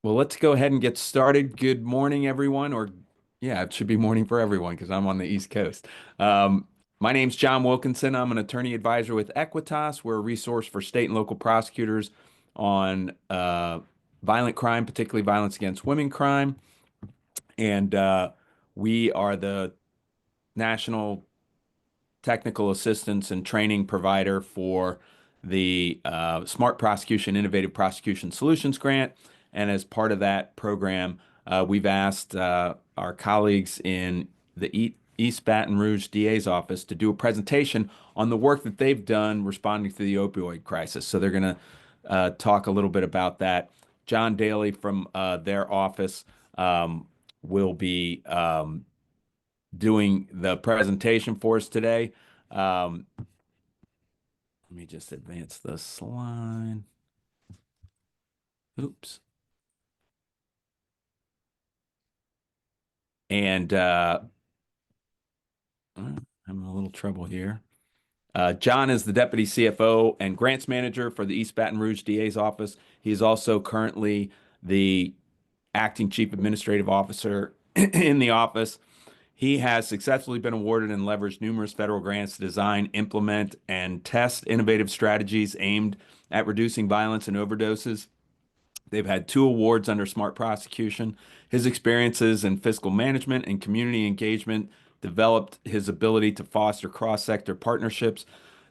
Well, let's go ahead and get started. Good morning, everyone. Or, yeah, it should be morning for everyone because I'm on the East Coast. Um, my name's John Wilkinson. I'm an attorney advisor with Equitas. We're a resource for state and local prosecutors on violent crime, particularly violence against women crime. And we are the national technical assistance and training provider for the Smart Prosecution Innovative Prosecution Solutions grant. And as part of that program, we've asked our colleagues in the East Baton Rouge DA's office to do a presentation on the work that they've done responding to the opioid crisis. So they're going to talk a little bit about that. John Daly from their office will be doing the presentation for us today. Um, Let me just advance the slide. Oops. And I'm having a little trouble here. John is the deputy CFO and grants manager for the East Baton Rouge DA's office. He is also currently the acting chief administrative officer in the office. He has successfully been awarded and leveraged numerous federal grants to design, implement, and test innovative strategies aimed at reducing violence and overdoses. They've had two awards under Smart Prosecution. His experiences in fiscal management and community engagement developed his ability to foster cross-sector partnerships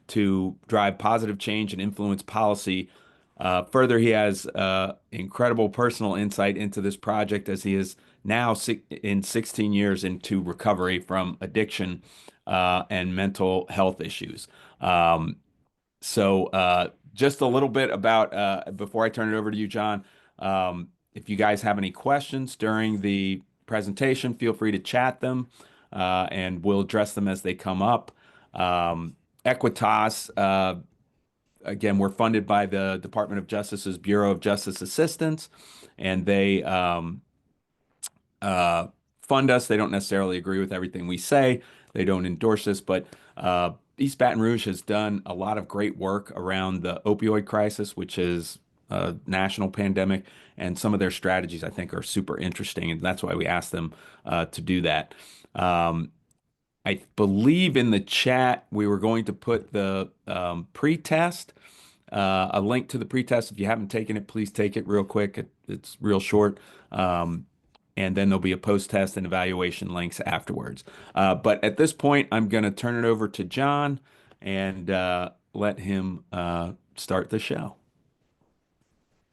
to drive positive change and influence policy. Further, he has incredible personal insight into this project as he is now in 16 years into recovery from addiction and mental health issues. Just a little bit about before I turn it over to you, John. If you guys have any questions during the presentation, feel free to chat them, and we'll address them as they come up. Equitas, again, we're funded by the Department of Justice's Bureau of Justice Assistance, and they uh, fund us. They don't necessarily agree with everything we say. They don't endorse us, but East Baton Rouge has done a lot of great work around the opioid crisis, which is a national pandemic, and some of their strategies I think are super interesting, and that's why we asked them to do that. Um, I believe in the chat we were going to put the pre-test, a link to the pre-test. If you haven't taken it, please take it real quick. It's real short. Um, and then there'll be a post-test and evaluation links afterwards. But at this point, I'm going to turn it over to John and let him start the show.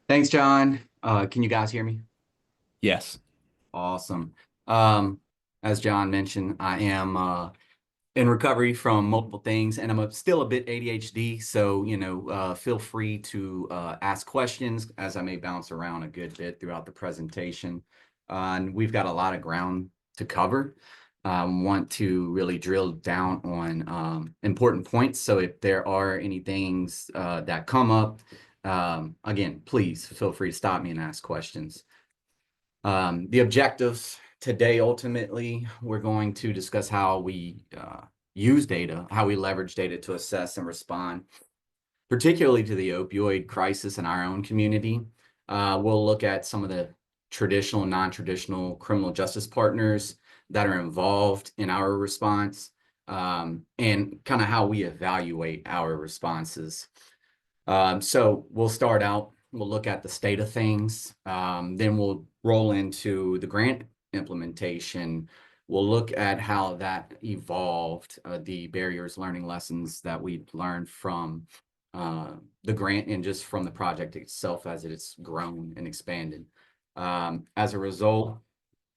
Thanks, John. Can you guys hear me? Yes. Awesome. As John mentioned, I am in recovery from multiple things, and I'm still a bit ADHD. So, feel free to ask questions as I may bounce around a good bit throughout the presentation. And we've got a lot of ground to cover. Want to really drill down on important points. So if there are any things that come up, again, please feel free to stop me and ask questions. The objectives today, ultimately, we're going to discuss how we use data, how we leverage data to assess and respond, particularly to the opioid crisis in our own community. We'll look at some of the traditional and non-traditional criminal justice partners that are involved in our response, and kind of how we evaluate our responses. So we'll start out, we'll look at the state of things, then we'll roll into the grant implementation. We'll look at how that evolved, the barriers, learning lessons that we learned from the grant and just from the project itself as it's grown and expanded. As a result,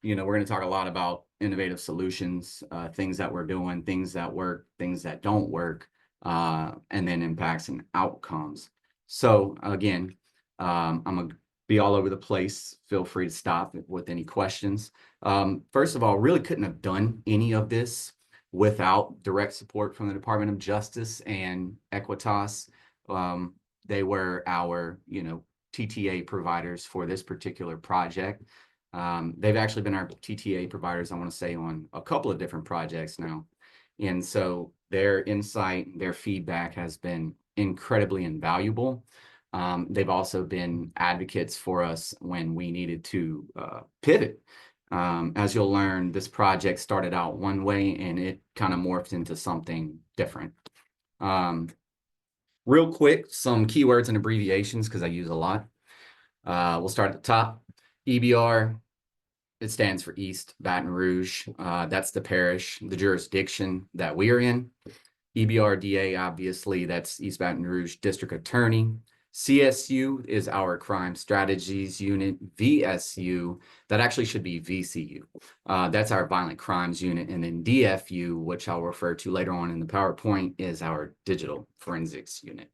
we're going to talk a lot about innovative solutions, things that we're doing, things that work, things that don't work, and then impacts and outcomes. So again, I'm going to be all over the place. Feel free to stop with any questions. First of all, really couldn't have done any of this without direct support from the Department of Justice and Equitas. They were our, TTA providers for this particular project. They've actually been our TTA providers, I want to say, on a couple of different projects now. And so their insight, their feedback has been incredibly invaluable. They've also been advocates for us when we needed to pivot. As you'll learn, this project started out one way and it kind of morphed into something different. Real quick, some keywords and abbreviations because I use a lot. We'll start at the top. EBR, it stands for East Baton Rouge. That's the parish, the jurisdiction that we are in. EBRDA, obviously, that's East Baton Rouge District Attorney. CSU is our Crime Strategies Unit. VSU, that actually should be VCU. That's our Violent Crimes Unit. And then DFU, which I'll refer to later on in the PowerPoint, is our Digital Forensics Unit.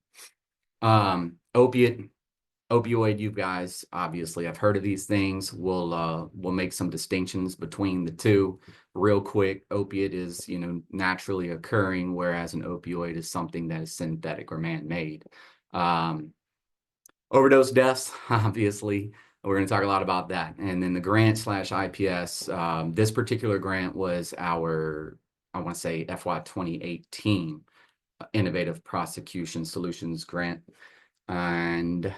Opioid, you guys obviously have heard of these things. We'll make some distinctions between the two real quick. Opiate is, naturally occurring, whereas an opioid is something that is synthetic or man-made. Overdose deaths, obviously, we're going to talk a lot about that. And then the grant/IPS, this particular grant was our, I want to say, FY 2018 Innovative Prosecution Solutions grant. And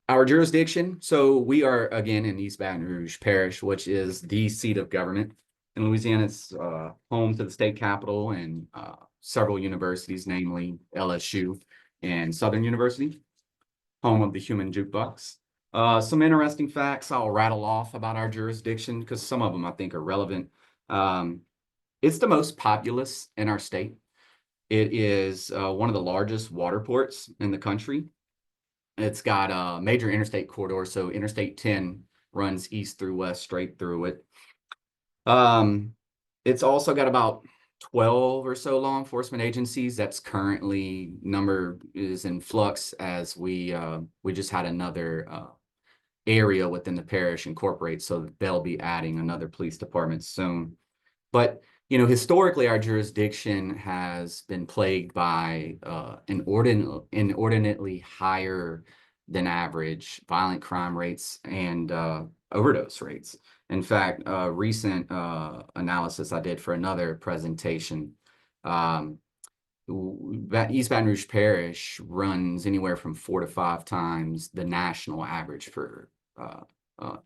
our jurisdiction, so we are, again, in East Baton Rouge Parish, which is the seat of government in Louisiana. It's home to the state capitol and several universities, namely LSU and Southern University, home of the human jukebox. Some interesting facts I'll rattle off about our jurisdiction because some of them I think are relevant. It's the most populous in our state. It is one of the largest water ports in the country. It's got a major interstate corridor, so Interstate 10 runs east through west straight through it. It's also got about 12 or so law enforcement agencies. That's currently number is in flux as we just had another area within the parish incorporate, so they'll be adding another police department soon. But historically, our jurisdiction has been plagued by inordinately higher than average violent crime rates and overdose rates. In fact, a recent analysis I did for another presentation, East Baton Rouge Parish runs anywhere from 4 to 5 times the national average for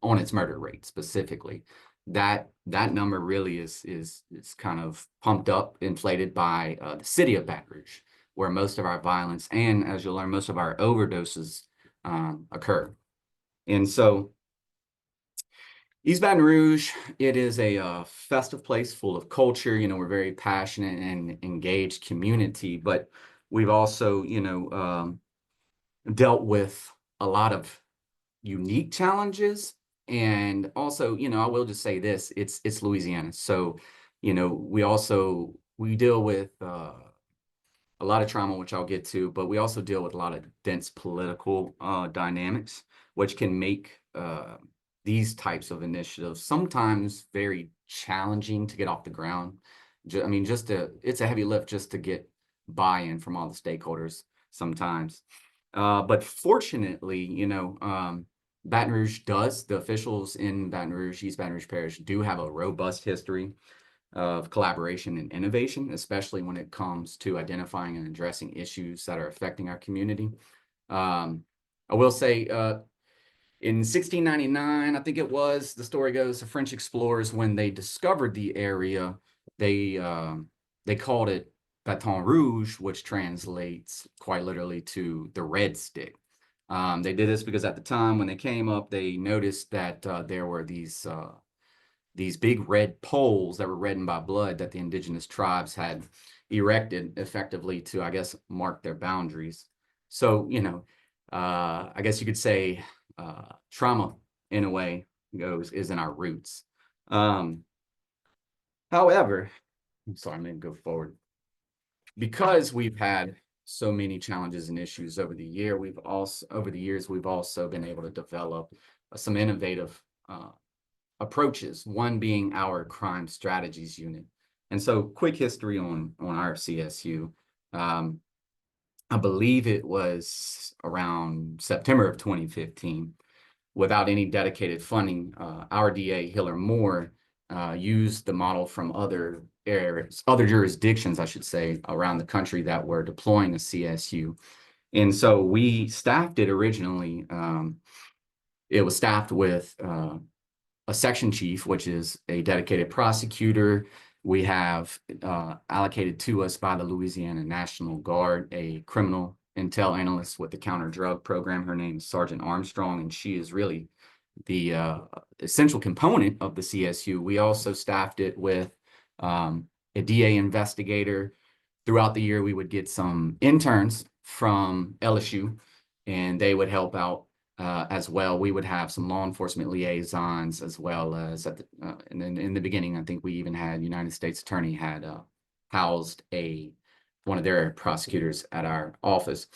on its murder rate specifically. That number really is kind of pumped up, inflated by the city of Baton Rouge, where most of our violence and, as you'll learn, most of our overdoses occur. And so East Baton Rouge, it is a festive place full of culture. We're very passionate and engaged community, but we've also, dealt with a lot of unique challenges. And also, I will just say this, it's Louisiana. So, we deal with a lot of trauma, which I'll get to, but we also deal with a lot of dense political dynamics, which can make these types of initiatives sometimes very challenging to get off the ground. It's a heavy lift just to get buy-in from all the stakeholders sometimes. But fortunately, Baton Rouge the officials in Baton Rouge, East Baton Rouge Parish, do have a robust history of collaboration and innovation, especially when it comes to identifying and addressing issues that are affecting our community. I will say, in 1699, I think it was, the story goes, the French explorers, when they discovered the area, they called it Baton Rouge, which translates quite literally to the red stick. They did this because at the time when they came up, they noticed that there were these big red poles that were reddened by blood that the indigenous tribes had erected effectively to, I guess, mark their boundaries. So, I guess you could say trauma, in a way, is in our roots. However, I'm sorry, I'm going to go forward. Because we've had so many challenges and issues over the years, we've also been able to develop some innovative approaches, one being our crime strategies unit. And so quick history on our CSU. I believe it was around September of 2015, without any dedicated funding, our DA, Hiller Moore, used the model from other jurisdictions, I should say, around the country that were deploying the CSU. And so we staffed it originally. It was staffed with a section chief, which is a dedicated prosecutor. We have allocated to us by the Louisiana National Guard a criminal intel analyst with the counter drug program. Her name is Sergeant Armstrong, and she is really the essential component of the CSU. We also staffed it with a DA investigator. Throughout the year, we would get some interns from LSU, and they would help out as well. We would have some law enforcement liaisons, as well as and then in the beginning, I think we even had United States Attorney had housed one of their prosecutors at our office.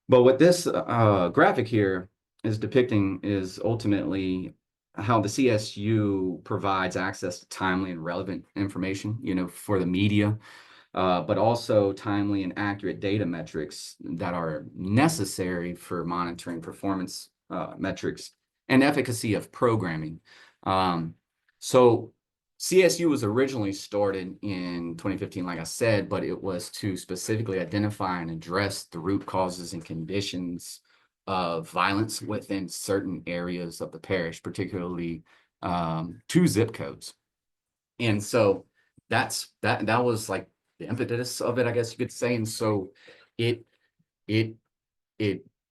But what this graphic here is depicting is ultimately how the CSU provides access to timely and relevant information, for the media, but also timely and accurate data metrics that are necessary for monitoring performance metrics and efficacy of programming. So CSU was originally started in 2015, like I said, but it was to specifically identify and address the root causes and conditions of violence within certain areas of the parish, particularly 2 zip codes. And so that was like the impetus of it, I guess you could say. And so it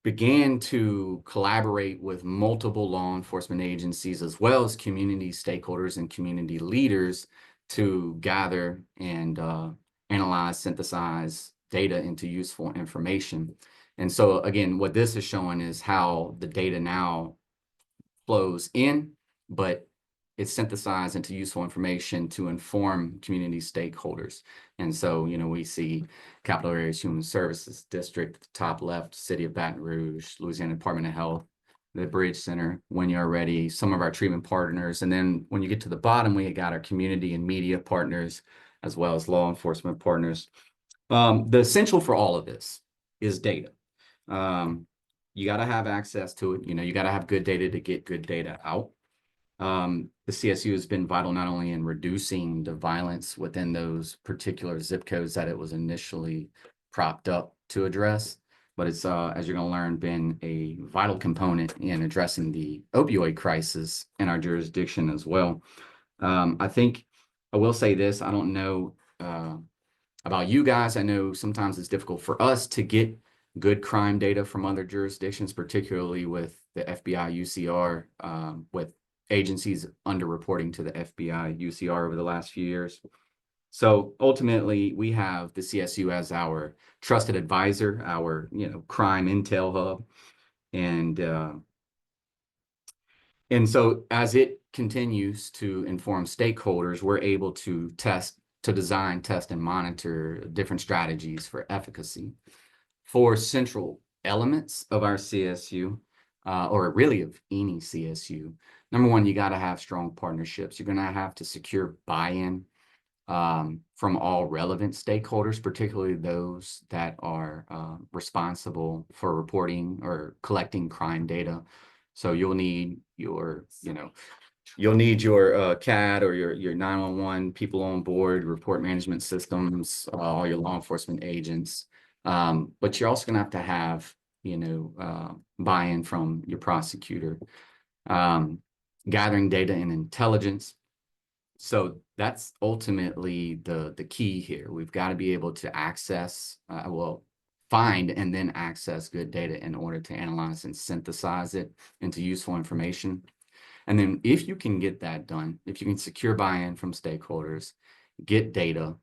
began to collaborate with multiple law enforcement agencies, as well as community stakeholders and community leaders, to gather and analyze, synthesize data into useful information. And so again, what this is showing is how the data now flows in, but it's synthesized into useful information to inform community stakeholders. And so, we see Capital Areas Human Services District at the top left, City of Baton Rouge, Louisiana Department of Health, the Bridge Center, When You're Ready, some of our treatment partners. And then when you get to the bottom, we got our community and media partners, as well as law enforcement partners. The essential for all of this is data. You got to have access to it. You got to have good data to get good data out. The CSU has been vital not only in reducing the violence within those particular zip codes that it was initially propped up to address, but it's, as you're going to learn, been a vital component in addressing the opioid crisis in our jurisdiction as well. I think I will say this: I don't know about you guys. I know sometimes it's difficult for us to get good crime data from other jurisdictions, particularly with the FBI UCR, with agencies underreporting to the FBI UCR over the last few years. So ultimately, we have the CSU as our trusted advisor, our crime intel hub, and so as it continues to inform stakeholders, we're able to design, test, and monitor different strategies for efficacy. 4 central elements of our CSU, or really of any CSU. Number 1, you got to have strong partnerships. You're going to have to secure buy-in from all relevant stakeholders, particularly those that are responsible for reporting or collecting crime data. So you'll need your, CAD or your 911 people on board, report management systems, all your law enforcement agents. But you're also going to have buy-in from your prosecutor, gathering data and intelligence. So that's ultimately the key here. We've got to be able to access, find and then access good data in order to analyze and synthesize it into useful information. And then if you can get that done, if you can secure buy-in from stakeholders, get data,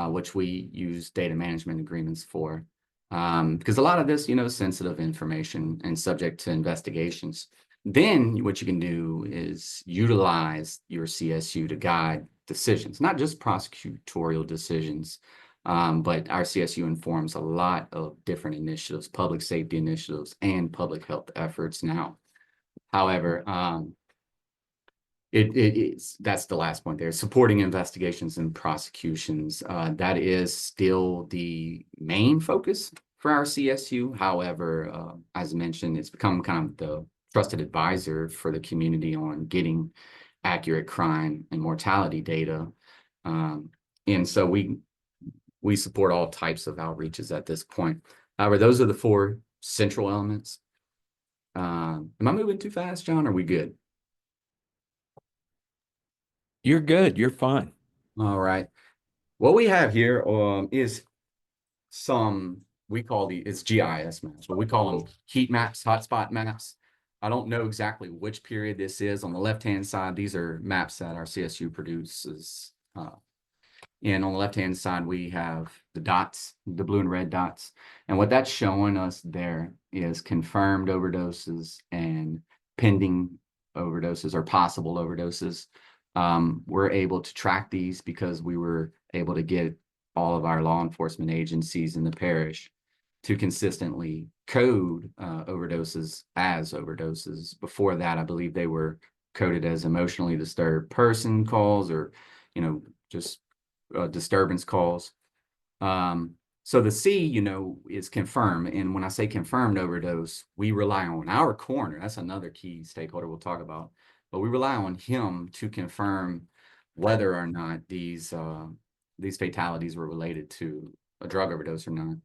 which we use data management agreements for, because a lot of this, is sensitive information and subject to investigations. Then what you can do is utilize your CSU to guide decisions, not just prosecutorial decisions, but our CSU informs a lot of different initiatives, public safety initiatives, and public health efforts now. However, that's the last point there. Supporting investigations and prosecutions. That is still the main focus for our CSU. However, as mentioned, it's become kind of the trusted advisor for the community on getting accurate crime and mortality data. And so we support all types of outreaches at this point. However, those are the 4 central elements. Am I moving too fast, John? Are we good? You're good. You're fine. All right. What we have here is some, we call it's GIS maps, but we call them heat maps, hotspot maps. I don't know exactly which period this is. On the left-hand side, these are maps that our CSU produces. And on the left-hand side, we have the dots, the blue and red dots. And what that's showing us there is confirmed overdoses and pending overdoses or possible overdoses. We're able to track these because we were able to get all of our law enforcement agencies in the parish to consistently code overdoses as overdoses. Before that, I believe they were coded as emotionally disturbed person calls, or, just disturbance calls. So the C, is confirmed. And when I say confirmed overdose, we rely on our coroner. That's another key stakeholder we'll talk about. But we rely on him to confirm whether or not these fatalities were related to a drug overdose or not.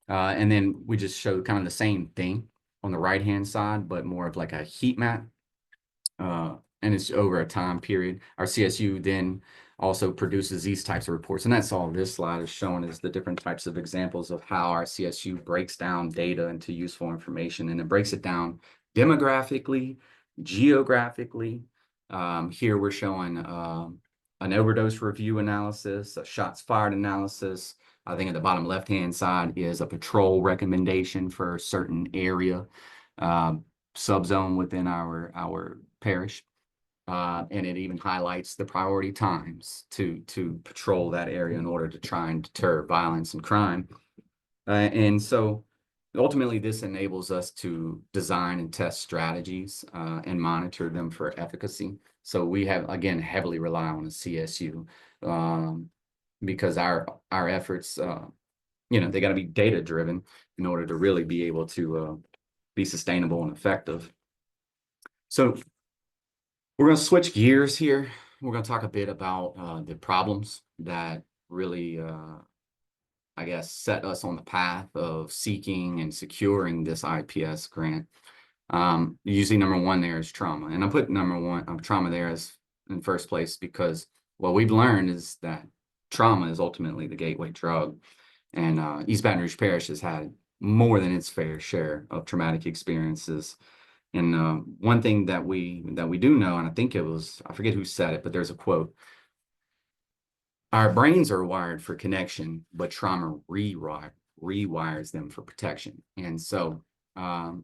And then we just show kind of the same thing on the right-hand side, but more of like a heat map. And it's over a time period. Our CSU then also produces these types of reports. And that's all this slide is showing, is the different types of examples of how our CSU breaks down data into useful information. And it breaks it down demographically, geographically. Here we're showing an overdose review analysis, a shots fired analysis. I think at the bottom left-hand side is a patrol recommendation for a certain area, subzone within our parish. And it even highlights the priority times to patrol that area in order to try and deter violence and crime. And so ultimately, this enables us to design and test strategies and monitor them for efficacy. So we have, again, heavily rely on the CSU because our efforts, they got to be data driven in order to really be able to be sustainable and effective. So we're going to switch gears here. We're going to talk a bit about the problems that really, I guess, set us on the path of seeking and securing this IPS grant. Usually number one there is trauma. And I put number one, trauma there as in first place because what we've learned is that trauma is ultimately the gateway drug. And East Baton Rouge Parish has had more than its fair share of traumatic experiences. And one thing that we do know, and I think it was, I forget who said it, but there's a quote: our brains are wired for connection, but trauma rewires them for protection. And so trauma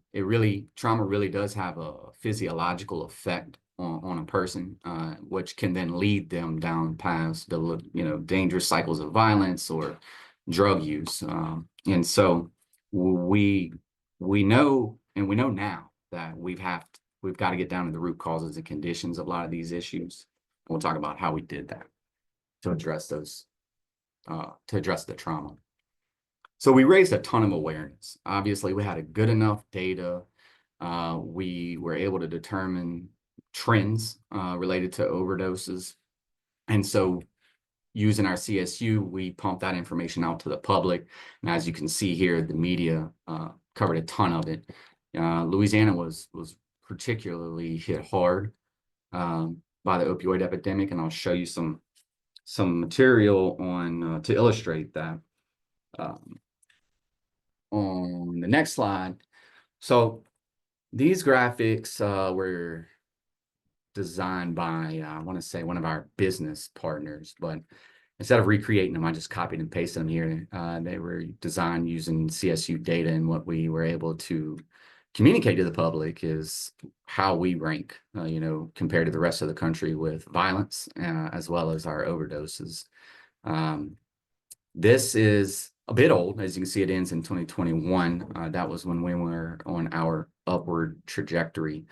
really does have a physiological effect on a person, which can then lead them down past the dangerous cycles of violence or drug use. And so we know, and we know now, that we've got to get down to the root causes and conditions of a lot of these issues. And we'll talk about how we did that to address those, to address the trauma. So we raised a ton of awareness. Obviously, we had a good enough data. We were able to determine trends related to overdoses. And so using our CSU, we pumped that information out to the public. And as you can see here, the media covered a ton of it. Louisiana was particularly hit hard by the opioid epidemic, and I'll show you some material on to illustrate that on the next slide. So these graphics were designed by I want to say one of our business partners, but instead of recreating them, I just copied and pasted them here. They were designed using CSU data, and what we were able to communicate to the public is how we rank, compared to the rest of the country with violence, as well as our overdoses. This is a bit old. As you can see, it ends in 2021. That was when we were on our upward trajectory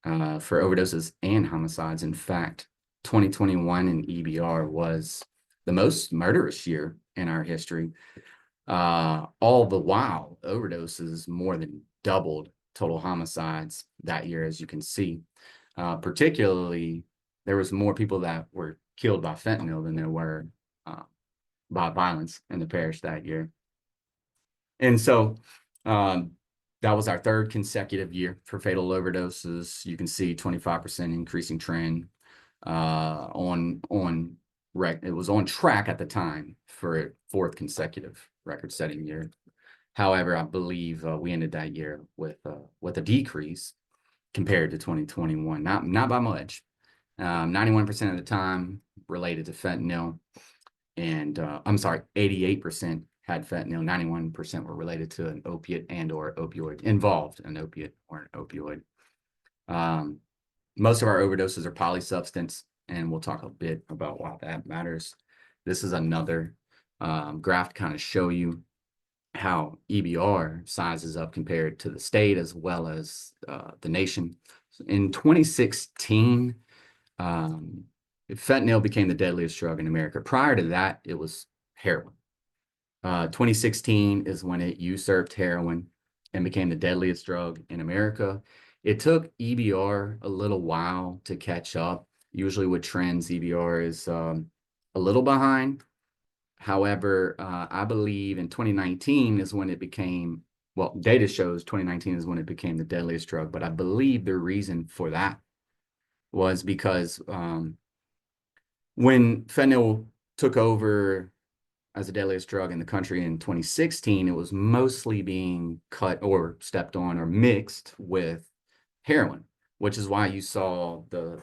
for overdoses and homicides. In fact, 2021 in EBR was the most murderous year in our history. All the while, overdoses more than doubled total homicides that year, as you can see. Particularly, there was more people that were killed by fentanyl than there were by violence in the parish that year. And so That was our third consecutive year for fatal overdoses. You can see 25% increasing trend it was on track at the time for a fourth consecutive record-setting year. However, I believe we ended that year with a decrease compared to 2021, not by much. 91% of the time related to fentanyl, and I'm sorry, 88% had fentanyl, 91% were related to an opiate and or opioid, involved an opiate or an opioid. Most of our overdoses are polysubstance, and we'll talk a bit about why that matters. This is another graph to kind of show you how EBR sizes up compared to the state as well as the nation. In 2016, fentanyl became the deadliest drug in America. Prior to that, it was heroin. 2016 is when it usurped heroin and became the deadliest drug in America. It took EBR a little while to catch up. Usually with trends, EBR is a little behind. However, I believe in 2019 is when it became, well, data shows 2019 is when it became the deadliest drug, but I believe the reason for that was because when fentanyl took over as the deadliest drug in the country in 2016, it was mostly being cut or stepped on or mixed with heroin, which is why you saw the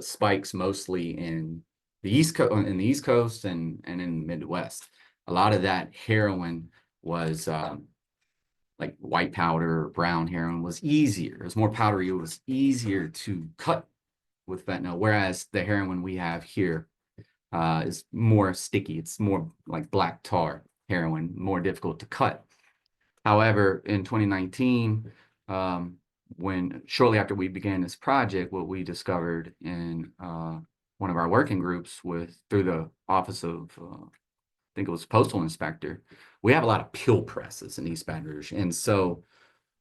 spikes mostly in the East Coast and in the Midwest. A lot of that heroin was like white powder or brown heroin was easier. It was more powdery. It was easier to cut with fentanyl, whereas the heroin we have here is more sticky. It's more like black tar heroin, more difficult to cut. However, in 2019, when shortly after we began this project, what we discovered in one of our working groups through the office of, I think it was postal inspector, we have a lot of pill presses in East Baton Rouge. And so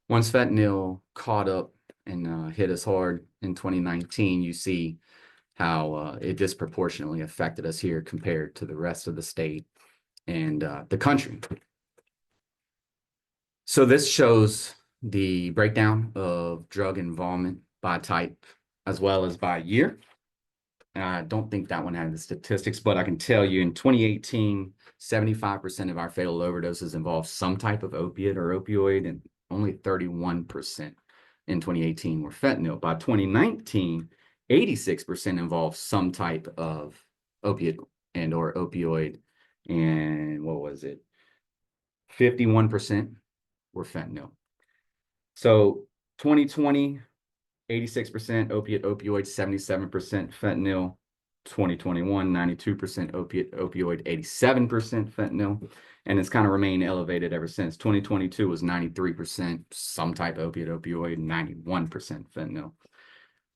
once fentanyl caught up and hit us hard in 2019, you see how it disproportionately affected us here compared to the rest of the state and the country. So this shows the breakdown of drug involvement by type as well as by year. I don't think that one had the statistics, but I can tell you in 2018, 75% of our fatal overdoses involved some type of opiate or opioid, and only 31% in 2018 were fentanyl. By 2019, 86% involved some type of opiate and or opioid, and what was it? 51% were fentanyl. So 2020, 86% opiate, opioid, 77% fentanyl. 2021, 92% opiate, opioid, 87% fentanyl. And it's kind of remained elevated ever since. 2022 was 93% some type of opiate, opioid, 91% fentanyl.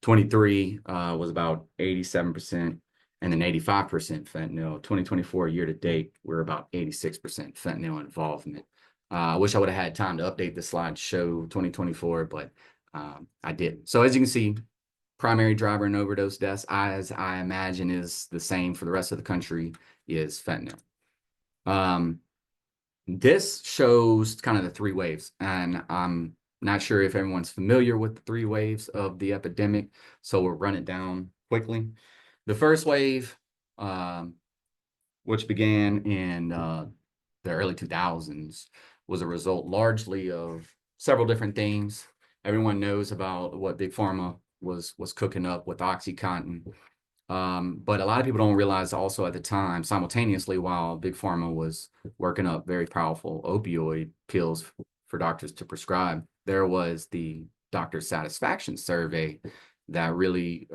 23 was about 87% and then 85% fentanyl. 2024 year to date, we're about 86% fentanyl involvement. I wish I would have had time to update the slide to show 2024, but I didn't. So as you can see, primary driver in overdose deaths, as I imagine is the same for the rest of the country, is fentanyl. This shows kind of the three waves, and I'm not sure if everyone's familiar with the three waves of the epidemic, so we'll run it down quickly. The first wave, which began in the early 2000s, was a result largely of several different things. Everyone knows about what Big Pharma was cooking up with OxyContin. But a lot of people don't realize also at the time, simultaneously, while Big Pharma was working up very powerful opioid pills for doctors to prescribe, there was the doctor satisfaction survey that really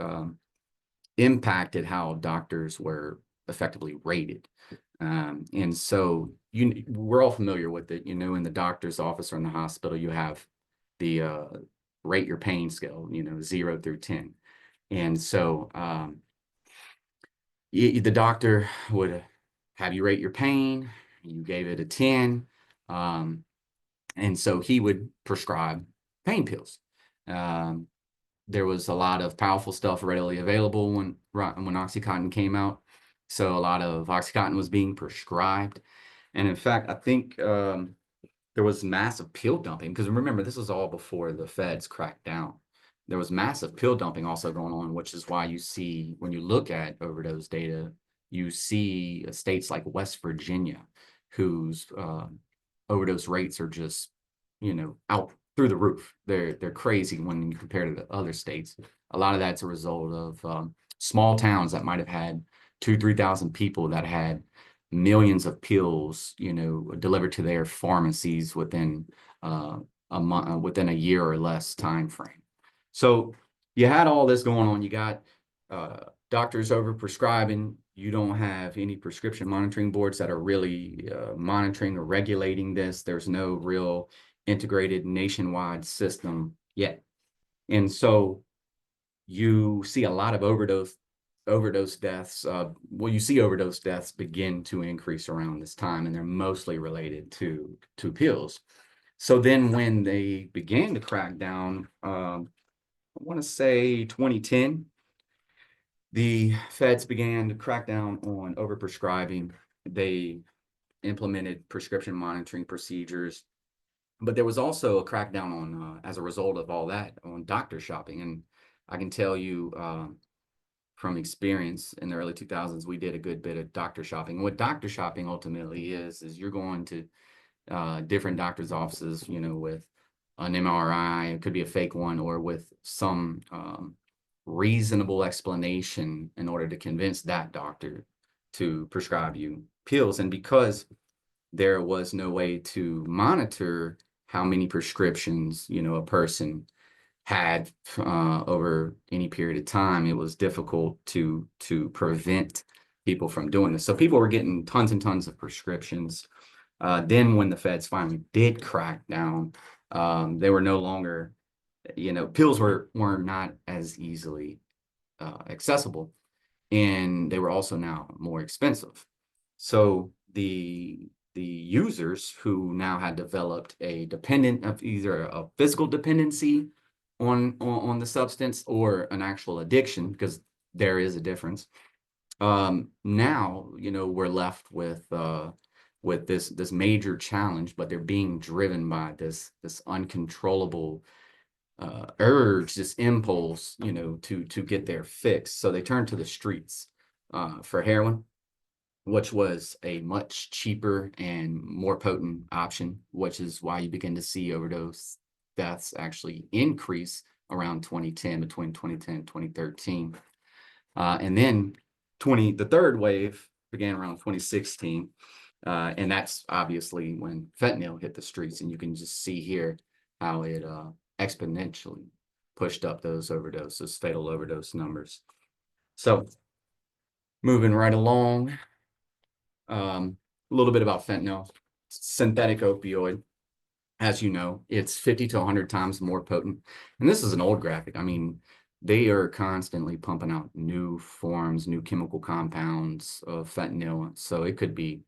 impacted how doctors were effectively rated. And so we're all familiar with it, in the doctor's office or in the hospital, you have the rate your pain scale, 0 through 10. And so the doctor would have you rate your pain, you gave it a 10, and so he would prescribe pain pills. There was a lot of powerful stuff readily available when OxyContin came out. So a lot of OxyContin was being prescribed. And in fact, I think there was massive pill dumping, because remember, this was all before the feds cracked down. There was massive pill dumping also going on, which is why you see, when you look at overdose data, you see states like West Virginia, whose overdose rates are just, out through the roof. They're crazy when you compare to the other states. A lot of that's a result of small towns that might have had 2,000-3,000 people that had millions of pills, delivered to their pharmacies within a month, within a year or less time frame. So you had all this going on. You got doctors over-prescribing. You don't have any prescription monitoring boards that are really monitoring or regulating this. There's no real integrated nationwide system yet. And so you see a lot of overdose deaths. You see overdose deaths begin to increase around this time, and they're mostly related to pills. So then when they began to crack down, I want to say 2010, the feds began to crack down on overprescribing. They implemented prescription monitoring procedures, but there was also a crackdown on, as a result of all that, on doctor shopping. And I can tell you from experience, in the early 2000s, we did a good bit of doctor shopping. What doctor shopping ultimately is you're going to different doctor's offices, with an MRI, it could be a fake one, or with some reasonable explanation in order to convince that doctor to prescribe you pills. And because there was no way to monitor how many prescriptions, a person had over any period of time, it was difficult to prevent people from doing this. So people were getting tons and tons of prescriptions. Then when the feds finally did crack down, they were no longer, pills were not as easily accessible, and they were also now more expensive. So the users who now had developed a dependent of either a physical dependency on the substance or an actual addiction, because there is a difference. Now, we're left with this major challenge, but they're being driven by this uncontrollable urge, this impulse, to get their fix. So they turn to the streets for heroin, which was a much cheaper and more potent option, which is why you begin to see overdose deaths actually increase around 2010, between 2010 and 2013. And then the third wave began around 2016. And that's obviously when fentanyl hit the streets. And you can just see here how it exponentially pushed up those fatal overdose numbers. So moving right along, a little bit about fentanyl. Synthetic opioid. As you know, it's 50 to 100 times more potent. And this is an old graphic. I mean, they are constantly pumping out new forms, new chemical compounds of fentanyl. So it could be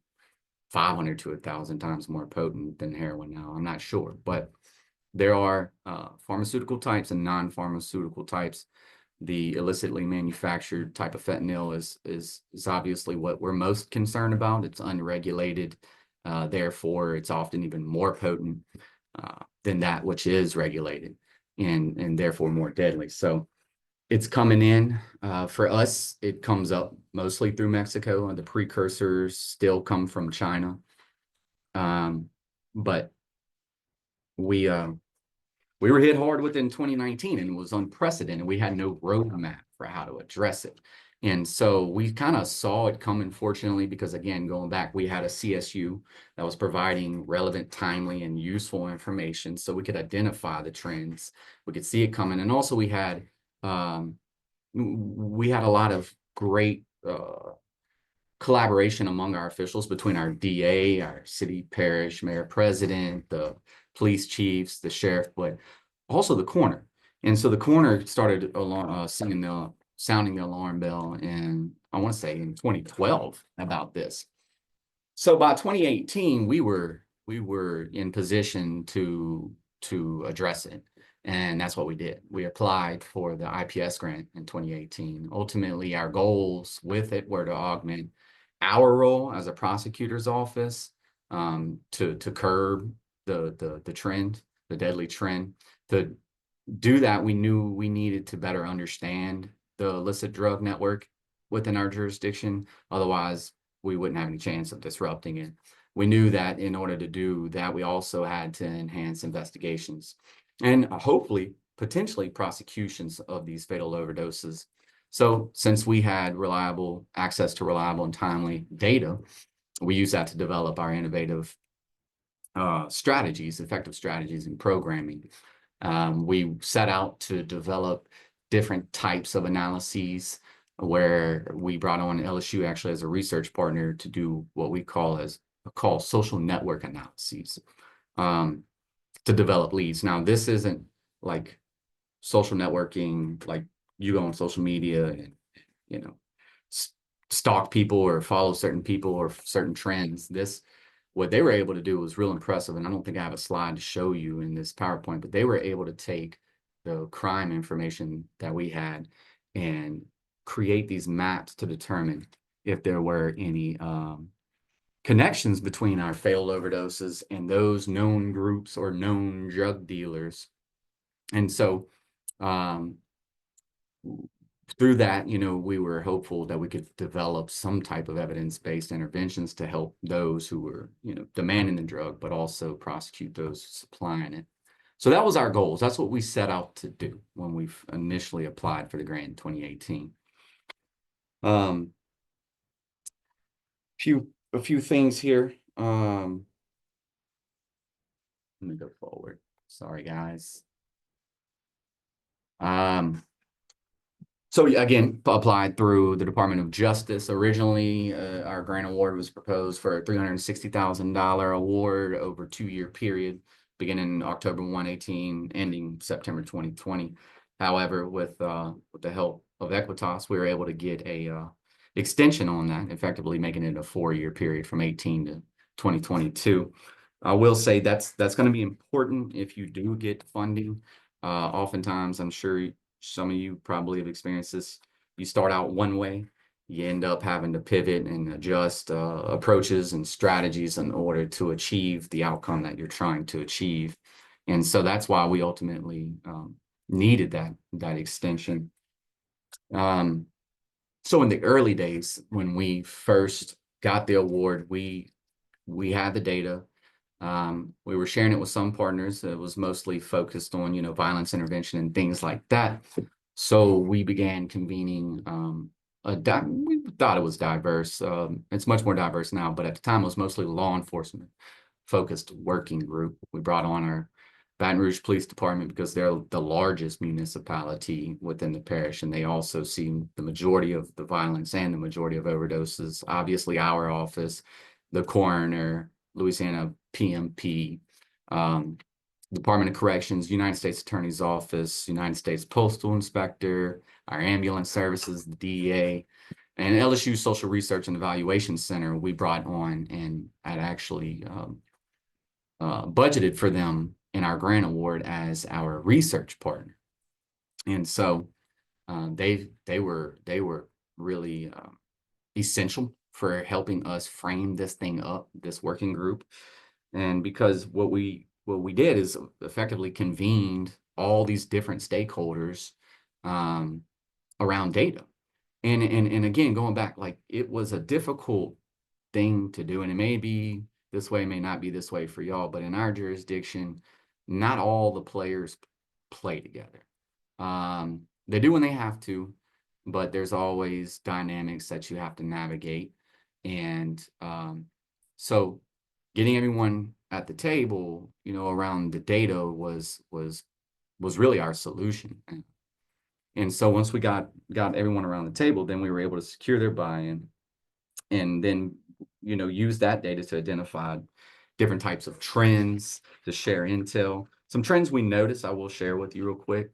500 to 1,000 times more potent than heroin now. I'm not sure, but there are pharmaceutical types and non-pharmaceutical types. The illicitly manufactured type of fentanyl is obviously what we're most concerned about. It's unregulated. Therefore, it's often even more potent than that which is regulated, and therefore more deadly. So it's coming in. For us, it comes up mostly through Mexico, and the precursors still come from China. But we were hit hard within 2019, and it was unprecedented. We had no roadmap for how to address it. And so we kind of saw it coming, fortunately, because again, going back, we had a CSU that was providing relevant, timely, and useful information so we could identify the trends. We could see it coming. And also we had a lot of great collaboration among our officials, between our DA, our city, parish, mayor, president, the police chiefs, the sheriff, but also the coroner. And so the coroner started sounding the alarm bell, and I want to say in 2012 about this. So by 2018, we were in position to address it. And that's what we did. We applied for the IPS grant in 2018. Ultimately, our goals with it were to augment our role as a prosecutor's office, to curb the trend, the deadly trend. To do that, we knew we needed to better understand the illicit drug network within our jurisdiction. Otherwise, we wouldn't have any chance of disrupting it. We knew that in order to do that, we also had to enhance investigations and hopefully, potentially prosecutions of these fatal overdoses. So since we had reliable access to reliable and timely data, we use that to develop our innovative strategies, effective strategies in programming. We set out to develop different types of analyses where we brought on LSU actually as a research partner to do what we call social network analyses to develop leads. Now, this isn't like social networking, like you go on social media and, you know, stalk people or follow certain people or certain trends. What they were able to do was real impressive. And I don't think I have a slide to show you in this PowerPoint, but they were able to take the crime information that we had and create these maps to determine if there were any connections between our failed overdoses and those known groups or known drug dealers. And so through that, we were hopeful that we could develop some type of evidence-based interventions to help those who were, demanding the drug, but also prosecute those supplying it. So that was our goals. That's what we set out to do when we initially applied for the grant in 2018. A few things here. Let me go forward. Sorry, guys. So again, applied through the Department of Justice. Originally, our grant award was proposed for a $360,000 award over a 2-year period, beginning October 1, 2018, ending September 2020. However, with the help of Equitas, we were able to get a extension on that, effectively making it a 4-year period from 18 to 2022. I will say that's going to be important if you do get funding. Oftentimes, I'm sure some of you probably have experienced this. You start out one way, you end up having to pivot and adjust approaches and strategies in order to achieve the outcome that you're trying to achieve. And so that's why we ultimately needed that extension. So in the early days, when we first got the award, we had the data. We were sharing it with some partners. It was mostly focused on, violence intervention and things like that. So we began convening we thought it was diverse. It's much more diverse now, but at the time it was mostly law enforcement focused working group. We brought on our Baton Rouge Police Department because they're the largest municipality within the parish, and they also see the majority of the violence and the majority of overdoses. Obviously, our office, the coroner, Louisiana PMP, Department of Corrections, United States Attorney's Office, United States Postal Inspector, our ambulance services, the DEA, and LSU Social Research and Evaluation Center we brought on and had actually budgeted for them in our grant award as our research partner. And so they were really essential for helping us frame this thing up, this working group. And because what we did is effectively convened all these different stakeholders around data. And again, going back, like it was a difficult thing to do, and it may be this way, may not be this way for y'all, but in our jurisdiction, not all the players play together. They do when they have to, but there's always dynamics that you have to navigate. And so getting everyone at the table, around the data was really our solution. And so once we got everyone around the table, then we were able to secure their buy-in and then, use that data to identify different types of trends, to share intel. Some trends we noticed, I will share with you real quick,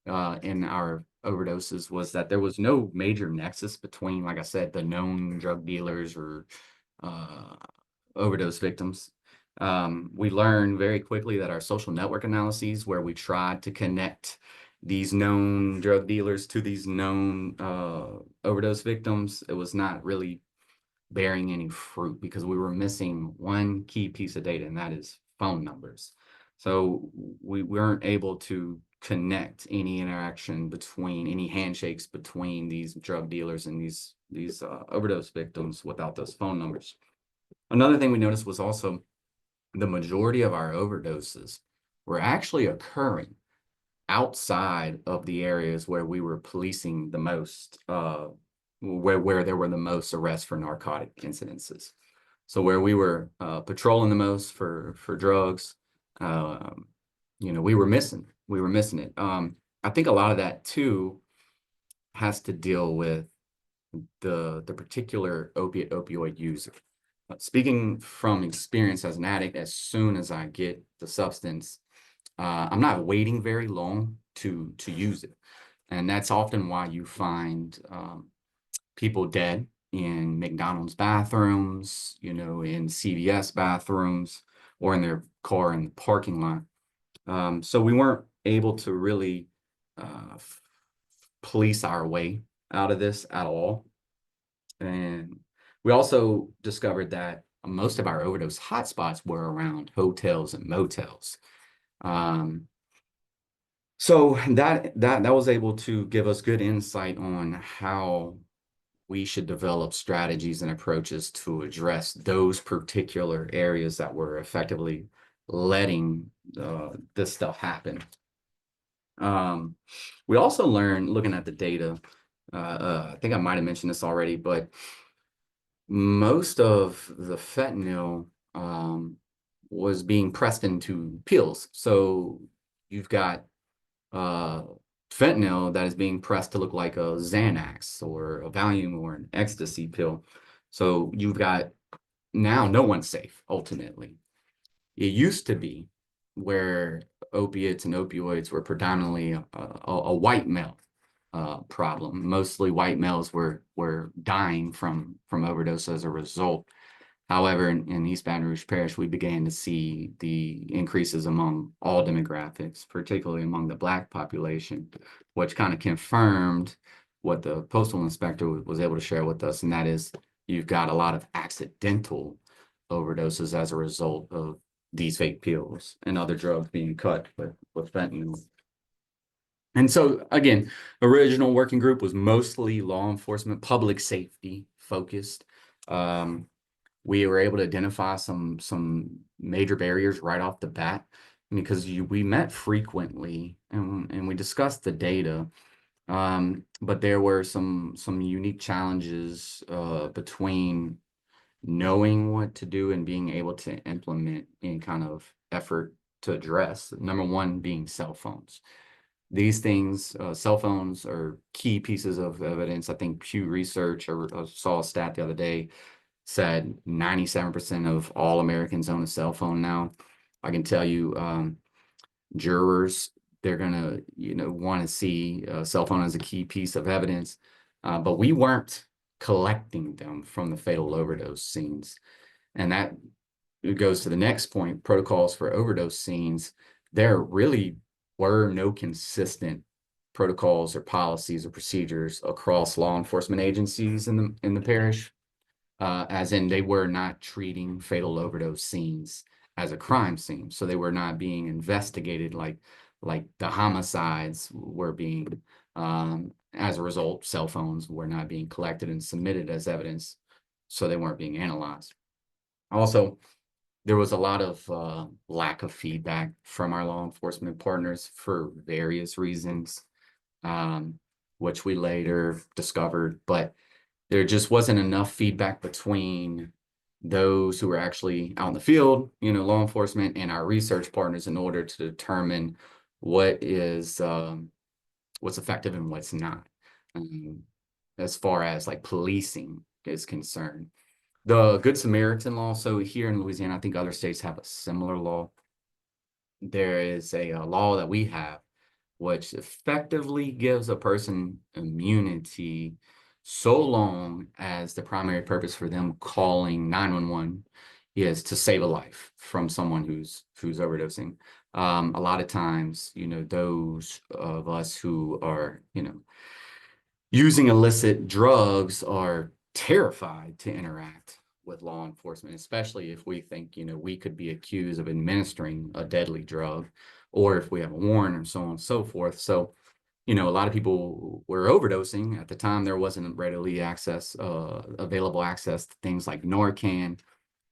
in our overdoses was that there was no major nexus between, like I said, the known drug dealers or overdose victims. We learned very quickly that our social network analyses, where we tried to connect these known drug dealers to these known overdose victims, it was not really bearing any fruit because we were missing one key piece of data, and that is phone numbers. So we weren't able to connect any interaction between any handshakes between these drug dealers and these overdose victims without those phone numbers. Another thing we noticed was also the majority of our overdoses were actually occurring outside of the areas where we were policing the most, where there were the most arrests for narcotic incidences. So where we were patrolling the most for drugs, we were missing it. I think a lot of that too has to deal with the particular opioid user. Speaking from experience as an addict, as soon as I get the substance, I'm not waiting very long to use it. And that's often why you find people dead in McDonald's bathrooms, in CVS bathrooms, or in their car in the parking lot. So we weren't able to really police our way out of this at all. And we also discovered that most of our overdose hotspots were around hotels and motels. So that was able to give us good insight on how we should develop strategies and approaches to address those particular areas that were effectively letting this stuff happen. We also learned, looking at the data, I think I might have mentioned this already, but most of the fentanyl was being pressed into pills. So you've got fentanyl that is being pressed to look like a Xanax or a Valium or an ecstasy pill. So you've got, now no one's safe, ultimately. It used to be where opiates and opioids were predominantly a white male problem. Mostly white males were dying from overdose as a result. However, in East Baton Rouge Parish, we began to see the increases among all demographics, particularly among the Black population, which kind of confirmed what the postal inspector was able to share with us, and that is you've got a lot of accidental overdoses as a result of these fake pills and other drugs being cut with fentanyl. And so, again, original working group was mostly law enforcement, public safety focused. We were able to identify some major barriers right off the bat because we met frequently and we discussed the data, but there were some unique challenges between knowing what to do and being able to implement any kind of effort to address. Number one being cell phones. These things, cell phones are key pieces of evidence. I think Pew Research, I saw a stat the other day, said 97% of all Americans own a cell phone now. I can tell you, jurors, they're gonna, want to see a cell phone as a key piece of evidence, but we weren't collecting them from the fatal overdose scenes. And that goes to the next point, protocols for overdose scenes. There really were no consistent protocols or policies or procedures across law enforcement agencies in the parish. As in they were not treating fatal overdose scenes as a crime scene. So they were not being investigated like the homicides were being. As a result, cell phones were not being collected and submitted as evidence, so they weren't being analyzed. Also, there was a lot of lack of feedback from our law enforcement partners for various reasons, which we later discovered, but there just wasn't enough feedback between those who were actually out in the field, law enforcement, and our research partners in order to determine what is what's effective and what's not, as far as like policing is concerned. The Good Samaritan law, so here in Louisiana, I think other states have a similar law. There is a law that we have which effectively gives a person immunity so long as the primary purpose for them calling 911 is to save a life from someone who's overdosing. A lot of times, those of us who are, using illicit drugs are terrified to interact with law enforcement, especially if we think, we could be accused of administering a deadly drug, or if we have a warrant or so on and so forth. So, a lot of people were overdosing. At the time, there wasn't readily available access to things like Narcan.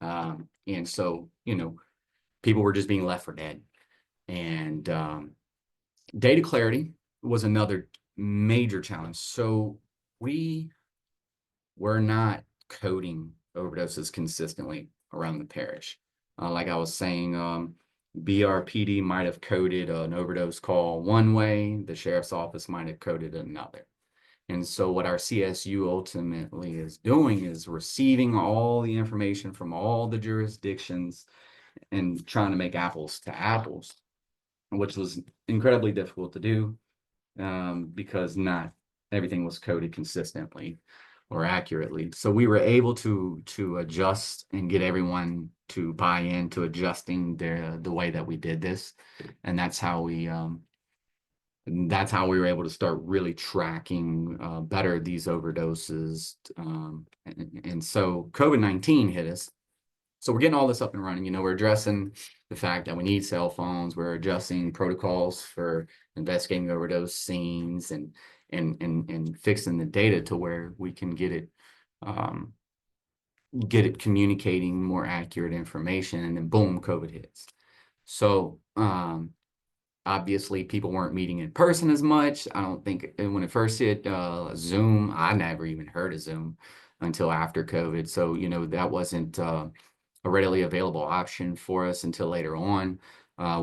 And so, people were just being left for dead. And data clarity was another major challenge. So we were not coding overdoses consistently around the parish. Like I was saying, BRPD might have coded an overdose call one way, the sheriff's office might have coded another. And so what our CSU ultimately is doing is receiving all the information from all the jurisdictions and trying to make apples to apples, which was incredibly difficult to do, because not everything was coded consistently or accurately. So we were able to adjust and get everyone to buy into adjusting the way that we did this. And that's how we were able to start really tracking better these overdoses. And so COVID-19 hit us. So we're getting all this up and running. We're addressing the fact that we need cell phones. We're adjusting protocols for investigating overdose scenes and fixing the data to where we can get it communicating more accurate information. And then boom, COVID hits. So obviously people weren't meeting in person as much. I don't think when it first hit, Zoom, I never even heard of Zoom until after COVID. So, that wasn't a readily available option for us until later on.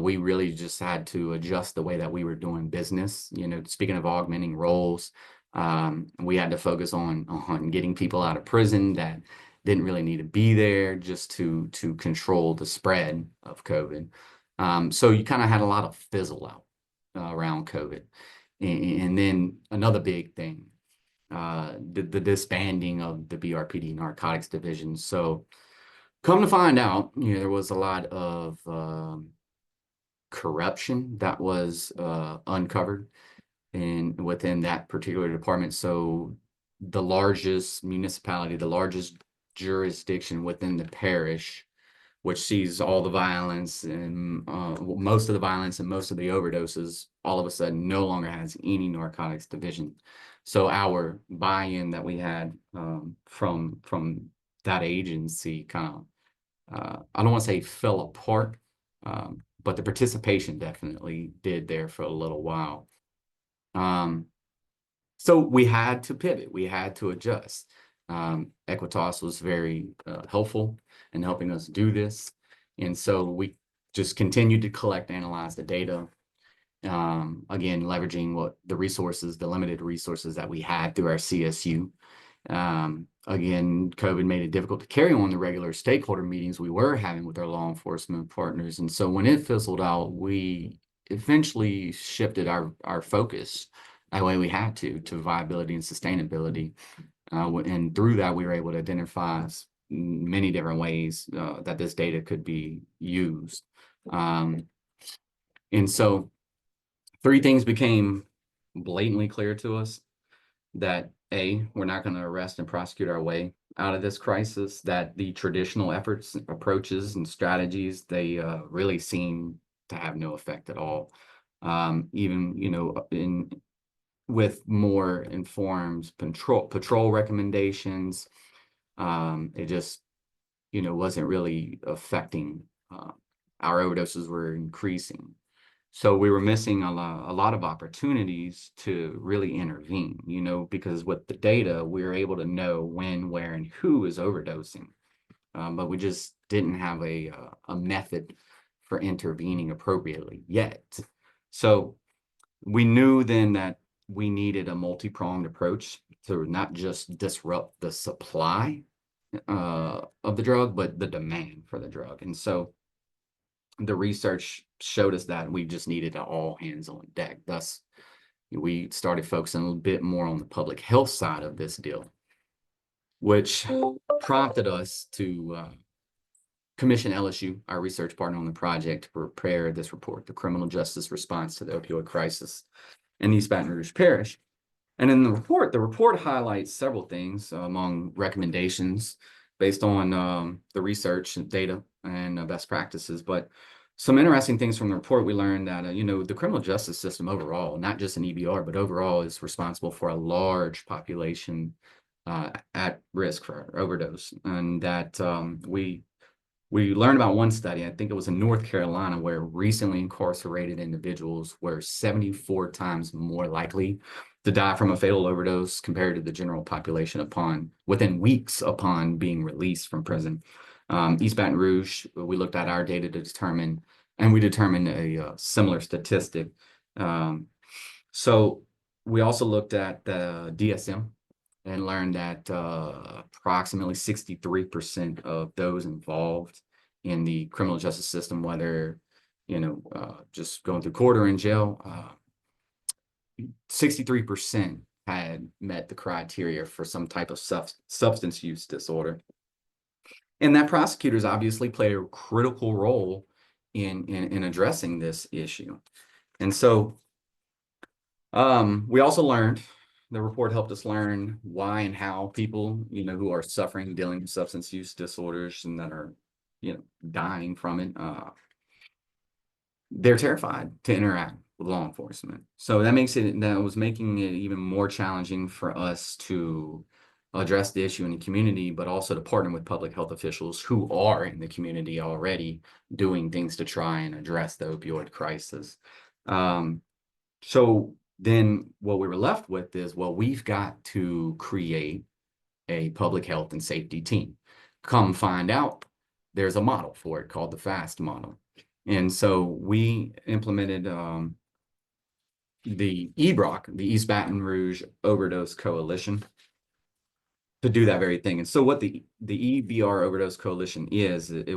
We really just had to adjust the way that we were doing business. Speaking of augmenting roles, we had to focus on getting people out of prison that didn't really need to be there, just to control the spread of COVID. So you kind of had a lot of fizzle out around COVID. And then another big thing, the disbanding of the BRPD narcotics division. So come to find out, there was a lot of corruption that was uncovered within that particular department. So the largest municipality, the largest jurisdiction within the parish, which sees all the violence and most of the violence and most of the overdoses, all of a sudden no longer has any narcotics division. So our buy-in that we had from that agency kind of, I don't want to say fell apart, but the participation definitely did there for a little while. So we had to pivot, we had to adjust. Equitas was very helpful in helping us do this. And so we just continued to collect, analyze the data. Again, leveraging the limited resources that we had through our CSU. Again, COVID made it difficult to carry on the regular stakeholder meetings we were having with our law enforcement partners. And so when it fizzled out, we eventually shifted our focus that way we had to viability and sustainability. And through that, we were able to identify many different ways that this data could be used. And so 3 things became blatantly clear to us: that A, we're not going to arrest and prosecute our way out of this crisis, that the traditional efforts, approaches, and strategies, they really seem to have no effect at all. Even, with more informed patrol recommendations, it just, wasn't really affecting. Our overdoses were increasing. So we were missing a lot of opportunities to really intervene, because with the data, we were able to know when, where, and who is overdosing. But we just didn't have a method for intervening appropriately yet. So we knew then that we needed a multi-pronged approach to not just disrupt the supply of the drug, but the demand for the drug. And so the research showed us that we just needed an all hands on deck. Thus, we started focusing a little bit more on the public health side of this deal, which prompted us to commission LSU, our research partner on the project, to prepare this report, The Criminal Justice Response to the Opioid Crisis in East Baton Rouge Parish. And in the report highlights several things among recommendations. based on the research and data and best practices. But some interesting things from the report, we learned that, you know, the criminal justice system overall, not just in EBR, but overall is responsible for a large population at risk for overdose. And that we learned about one study, I think it was in North Carolina, where recently incarcerated individuals were 74 times more likely to die from a fatal overdose compared to the general population within weeks upon being released from prison. East Baton Rouge, we looked at our data to determine, and we determined a similar statistic. So we also looked at the DSM and learned that approximately 63% of those involved in the criminal justice system, whether, you know, just going through court or in jail, 63% had met the criteria for some type of substance use disorder. And that prosecutors obviously play a critical role in addressing this issue. And so we also learned, the report helped us learn why and how people, you know, who are suffering, dealing with substance use disorders and that are, you know, dying from it, they're terrified to interact with law enforcement. So that was making it even more challenging for us to address the issue in the community, but also to partner with public health officials who are in the community already doing things to try and address the opioid crisis. So then what we were left with is, well, we've got to create a public health and safety team. Come find out, there's a model for it called the FAST model. And so we implemented the EBROC, the East Baton Rouge Overdose Coalition, to do that very thing. And so what the EBR Overdose Coalition is, is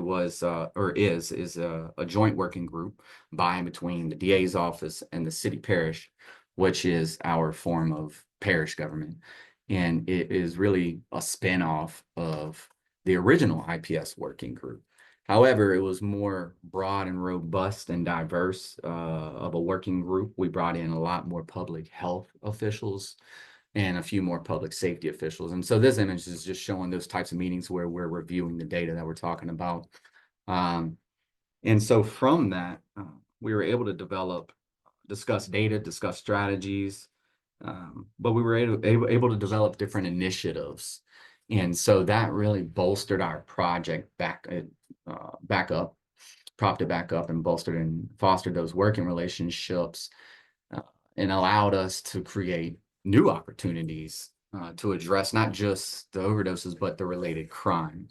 a joint working group by and between the DA's office and the city parish, which is our form of parish government. And it is really a spinoff of the original IPS working group. However, it was more broad and robust and diverse of a working group. We brought in a lot more public health officials and a few more public safety officials. And so this image is just showing those types of meetings where we're reviewing the data that we're talking about. And so from that, we were able to discuss data, discuss strategies, but we were able to develop different initiatives. And so that really bolstered our project back up, propped it back up and bolstered and fostered those working relationships and allowed us to create new opportunities to address not just the overdoses, but the related crime.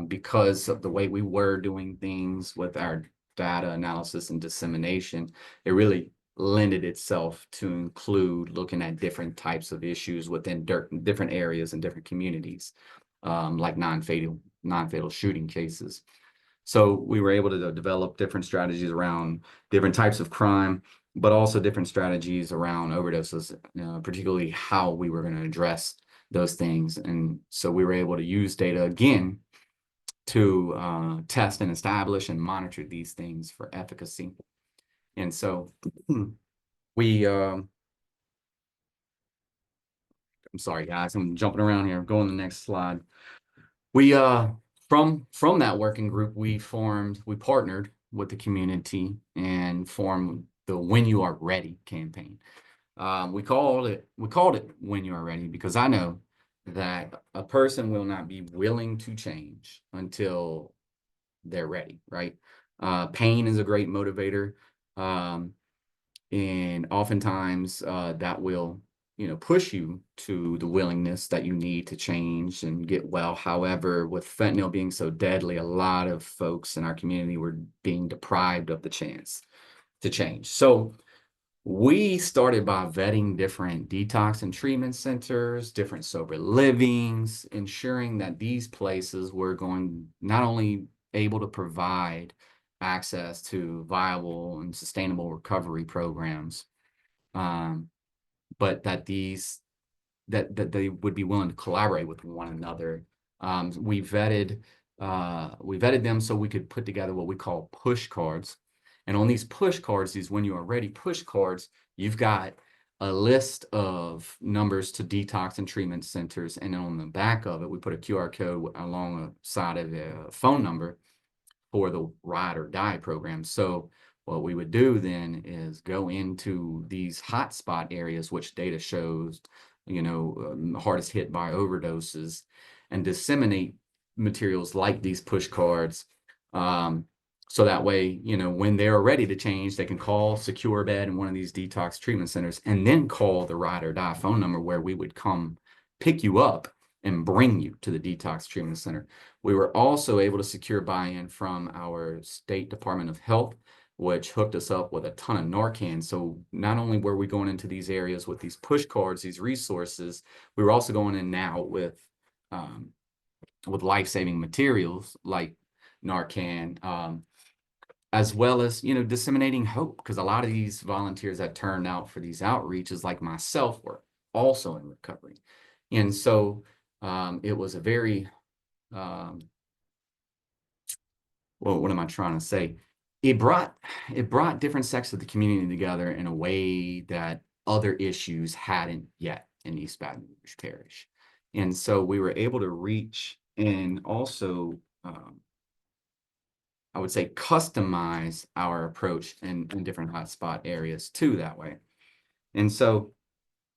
Because of the way we were doing things with our data analysis and dissemination, it really lended itself to include looking at different types of issues within different areas and different communities, like non-fatal shooting cases. So we were able to develop different strategies around different types of crime, but also different strategies around overdoses, particularly how we were going to address those things. And so we were able to use data again to test and establish and monitor these things for efficacy. And so we, I'm sorry, guys, I'm jumping around here. Go on the next slide. We, from that working group, we partnered with the community and formed the When You Are Ready campaign. We called it When You Are Ready because I know that a person will not be willing to change until they're ready, right? Pain is a great motivator. And oftentimes that will, push you to the willingness that you need to change and get well. However, with fentanyl being so deadly, a lot of folks in our community were being deprived of the chance to change. So we started by vetting different detox and treatment centers, different sober livings, ensuring that these places were not only able to provide access to viable and sustainable recovery programs, but that they would be willing to collaborate with one another. We vetted them so we could put together what we call push cards. And on these push cards, these When You Are Ready push cards, you've got a list of numbers to detox and treatment centers, and then on the back of it, we put a QR code alongside of a phone number for the ride or die program. So what we would do then is go into these hotspot areas, which data shows, hardest hit by overdoses, and disseminate materials like these push cards. So that way, when they're ready to change, they can call Secure Bed in one of these detox treatment centers and then call the ride or die phone number where we would come pick you up and bring you to the detox treatment center. We were also able to secure buy-in from our State Department of Health, which hooked us up with a ton of Narcan. So not only were we going into these areas with these push cards, these resources, we were also going in now with life-saving materials like Narcan, as well as, disseminating hope, because a lot of these volunteers that turned out for these outreaches, like myself, were also in recovery. And so it was a very, well, what am I trying to say? It brought different sects of the community together in a way that other issues hadn't yet in East Baton Rouge Parish. And so we were able to reach and also, I would say, customize our approach in different hotspot areas too that way. And so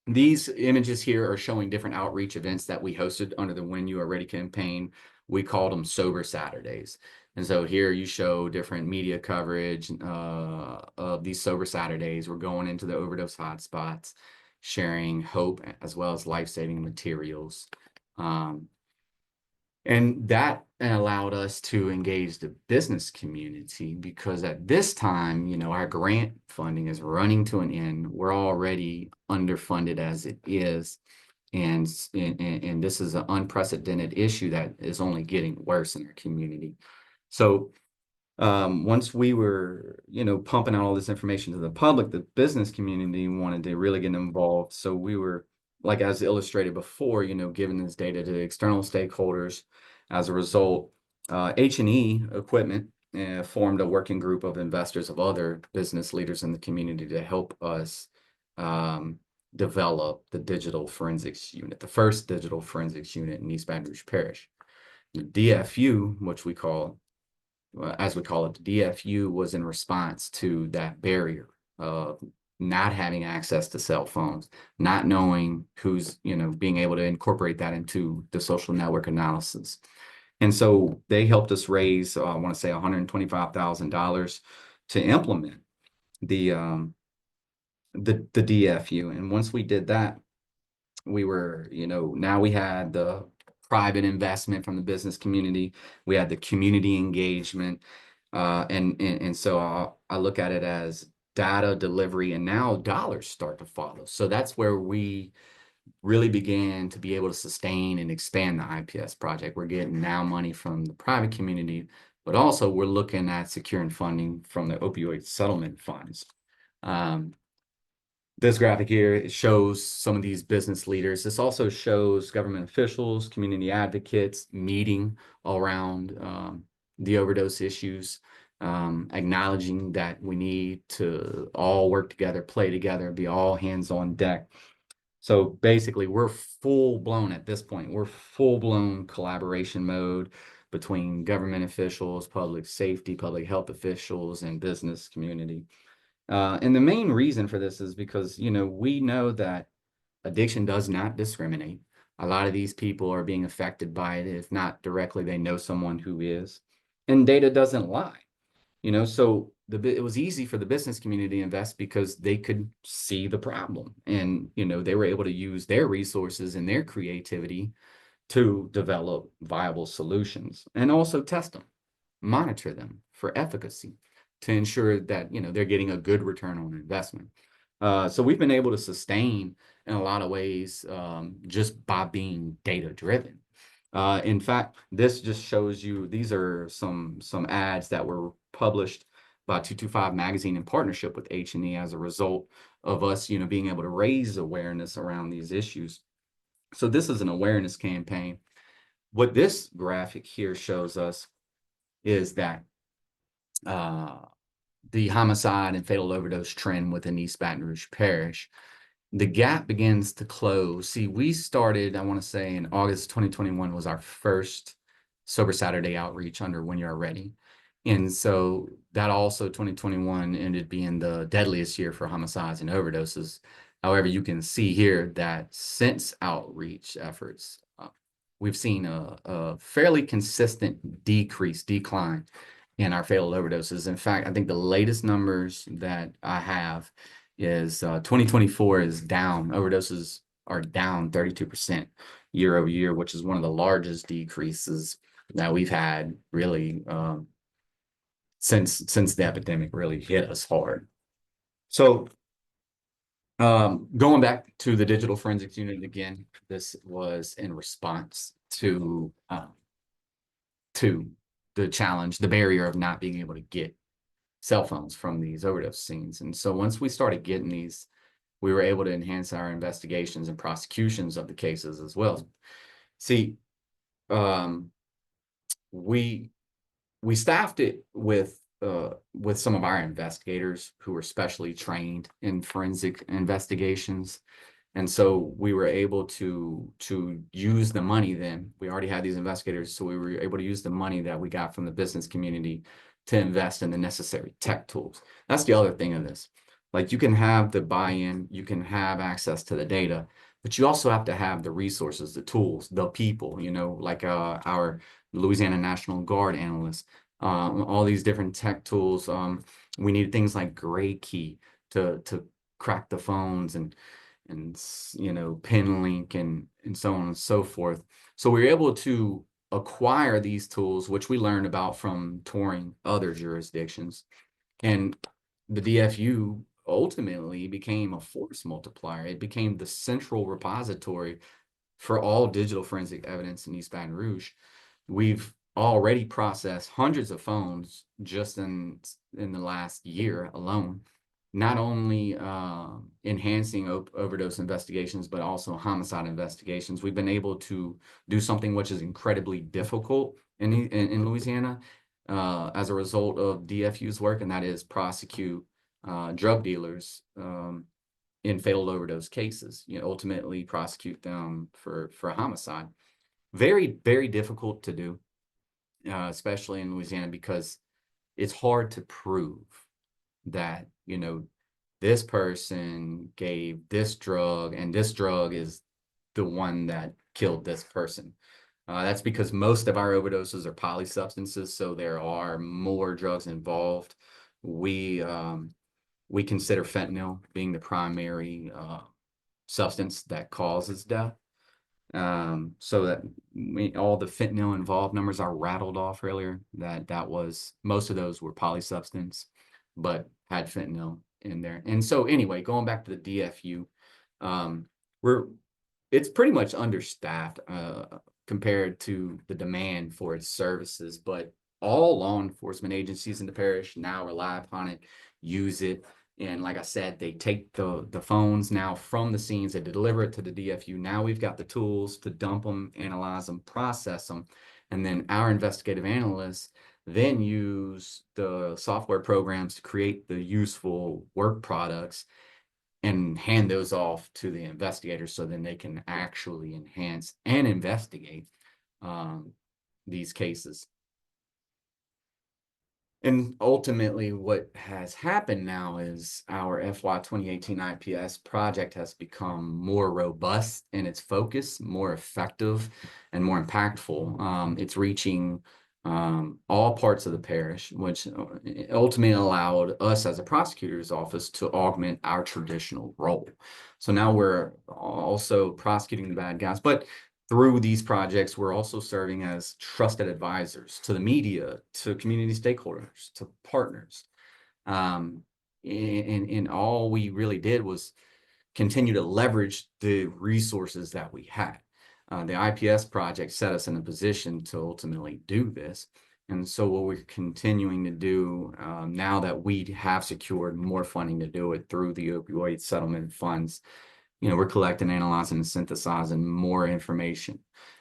these images here are showing different outreach events that we hosted under the When You Are Ready campaign. We called them Sober Saturdays. And so here you show different media coverage of these Sober Saturdays. We're going into the overdose hotspots, sharing hope as well as life-saving materials. And that allowed us to engage the business community, because at this time, our grant funding is running to an end. We're already underfunded as it is. And this is an unprecedented issue that is only getting worse in our community. So once we were, pumping out all this information to the public, the business community wanted to really get involved. So we were, like as illustrated before, giving this data to external stakeholders. As a result, H&E Equipment formed a working group of investors of other business leaders in the community to help us develop the digital forensics unit, the first digital forensics unit in East Baton Rouge Parish. The DFU, which we call, as we call it, the DFU was in response to that barrier of not having access to cell phones, not knowing who's, being able to incorporate that into the social network analysis. And so they helped us raise, I want to say $125,000 to implement the DFU. And once we did that, we were, now we had the private investment from the business community. We had the community engagement. And so I look at it as data delivery, and now dollars start to follow. So that's where we really began to be able to sustain and expand the IPS project. We're getting now money from the private community, but also we're looking at securing funding from the opioid settlement funds. This graphic here, it shows some of these business leaders. This also shows government officials, community advocates meeting around the overdose issues, acknowledging that we need to all work together, play together, be all hands on deck. So basically, we're full-blown at this point. We're full-blown collaboration mode between government officials, public safety, public health officials, and business community. And the main reason for this is because, we know that addiction does not discriminate. A lot of these people are being affected by it. If not directly, they know someone who is. And data doesn't lie. So it was easy for the business community to invest because they could see the problem, and, they were able to use their resources and their creativity to develop viable solutions and also test them, monitor them for efficacy to ensure that, they're getting a good return on investment. So we've been able to sustain in a lot of ways just by being data driven. In fact, this just shows you, these are some ads that were published by 225 Magazine in partnership with H&E as a result of us, being able to raise awareness around these issues. So this is an awareness campaign. What this graphic here shows us is that the homicide and fatal overdose trend within East Baton Rouge Parish. the gap begins to close. See, we started, I want to say in August 2021 was our first Sober Saturday outreach under When You're Ready. And so that also 2021 ended being the deadliest year for homicides and overdoses. However, you can see here that since outreach efforts, we've seen a fairly consistent decline in our fatal overdoses. In fact, I think the latest numbers that I have is 2024 is down. Overdoses are down 32% year over year, which is one of the largest decreases that we've had really since the epidemic really hit us hard. So going back to the digital forensics unit again, this was in response to the challenge, the barrier of not being able to get cell phones from these overdose scenes. And so once we started getting these, we were able to enhance our investigations and prosecutions of the cases as well. See, we staffed it with some of our investigators who were specially trained in forensic investigations. And so we were able to use the money then. We already had these investigators, so we were able to use the money that we got from the business community to invest in the necessary tech tools. That's the other thing of this. Like, you can have the buy-in, you can have access to the data, but you also have to have the resources, the tools, the people, you know, like our Louisiana National Guard analysts, all these different tech tools. We need things like Gray Key to crack the phones and you know, pin link and so on and so forth. So we were able to acquire these tools, which we learned about from touring other jurisdictions. And the DFU ultimately became a force multiplier. It became the central repository for all digital forensic evidence in East Baton Rouge. We've already processed hundreds of phones just in the last year alone, not only enhancing overdose investigations, but also homicide investigations. We've been able to do something which is incredibly difficult in Louisiana as a result of DFU's work, and that is prosecute drug dealers in fatal overdose cases. You know, ultimately prosecute them for homicide. Very, very difficult to do, especially in Louisiana, because it's hard to prove that, you know, this person gave this drug and this drug is the one that killed this person. That's because most of our overdoses are polysubstances, so there are more drugs involved. We consider fentanyl being the primary substance that causes death. So that all the fentanyl involved numbers are rattled off earlier, that was, most of those were polysubstance, but had fentanyl in there. And so anyway, going back to the DFU, it's pretty much understaffed compared to the demand for its services, but all law enforcement agencies in the parish now rely upon it, use it. And like I said, they take the phones now from the scenes, they deliver it to the DFU. Now we've got the tools to dump them, analyze them, process them. And then our investigative analysts then use the software programs to create the useful work products and hand those off to the investigators, so then they can actually enhance and investigate these cases. And ultimately, what has happened now is our FY 2018 IPS project has become more robust in its focus, more effective, and more impactful. It's reaching all parts of the parish, which ultimately allowed us as a prosecutor's office to augment our traditional role. So now we're also prosecuting the bad guys, but through these projects, we're also serving as trusted advisors to the media, to community stakeholders, to partners. And all we really did was continue to leverage the resources that we had. The IPS project set us in a position to ultimately do this. And so what we're continuing to do now that we have secured more funding to do it through the opioid settlement funds, you know, we're collecting, analyzing, and synthesizing more information.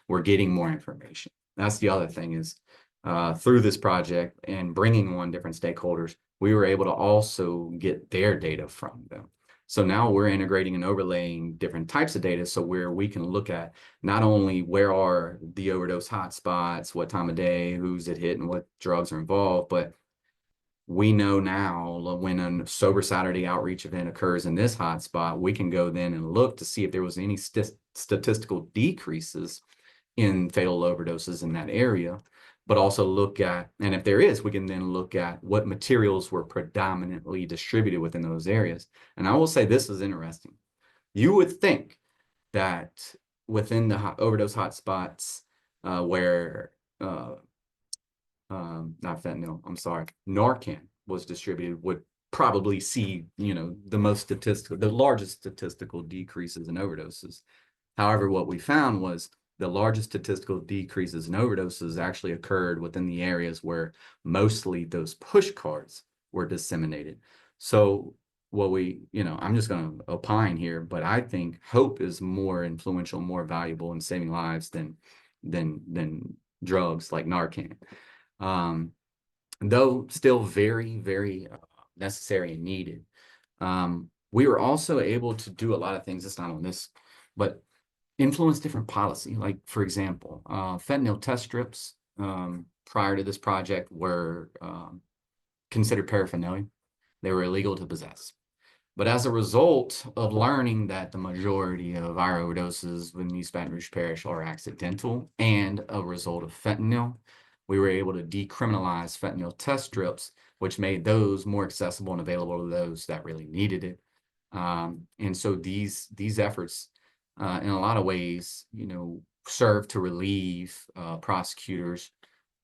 We're getting more information. That's the other thing is through this project and bringing on different stakeholders, we were able to also get their data from them. So now we're integrating and overlaying different types of data, so where we can look at not only where are the overdose hotspots, what time of day, who's it hit, and what drugs are involved, but we know now when a Sober Saturday outreach event occurs in this hotspot, we can go then and look to see if there was any statistical decreases in fatal overdoses in that area, but also look at, and if there is, we can then look at what materials were predominantly distributed within those areas. And I will say this is interesting. You would think that within the overdose hotspots where not fentanyl, I'm sorry, Narcan was distributed would probably see, the largest statistical decreases in overdoses. However, what we found was the largest statistical decreases in overdoses actually occurred within the areas where mostly those push cards were disseminated. So I'm just going to opine here, but I think hope is more influential, more valuable in saving lives than drugs like Narcan. Though still very, very necessary and needed. We were also able to do a lot of things, it's not on this, but influence different policy. Like, for example, fentanyl test strips prior to this project were considered paraphernalia. They were illegal to possess. But as a result of learning that the majority of our overdoses in East Baton Rouge Parish are accidental and a result of fentanyl, we were able to decriminalize fentanyl test strips, which made those more accessible and available to those that really needed it. And so these efforts, in a lot of ways, serve to relieve prosecutors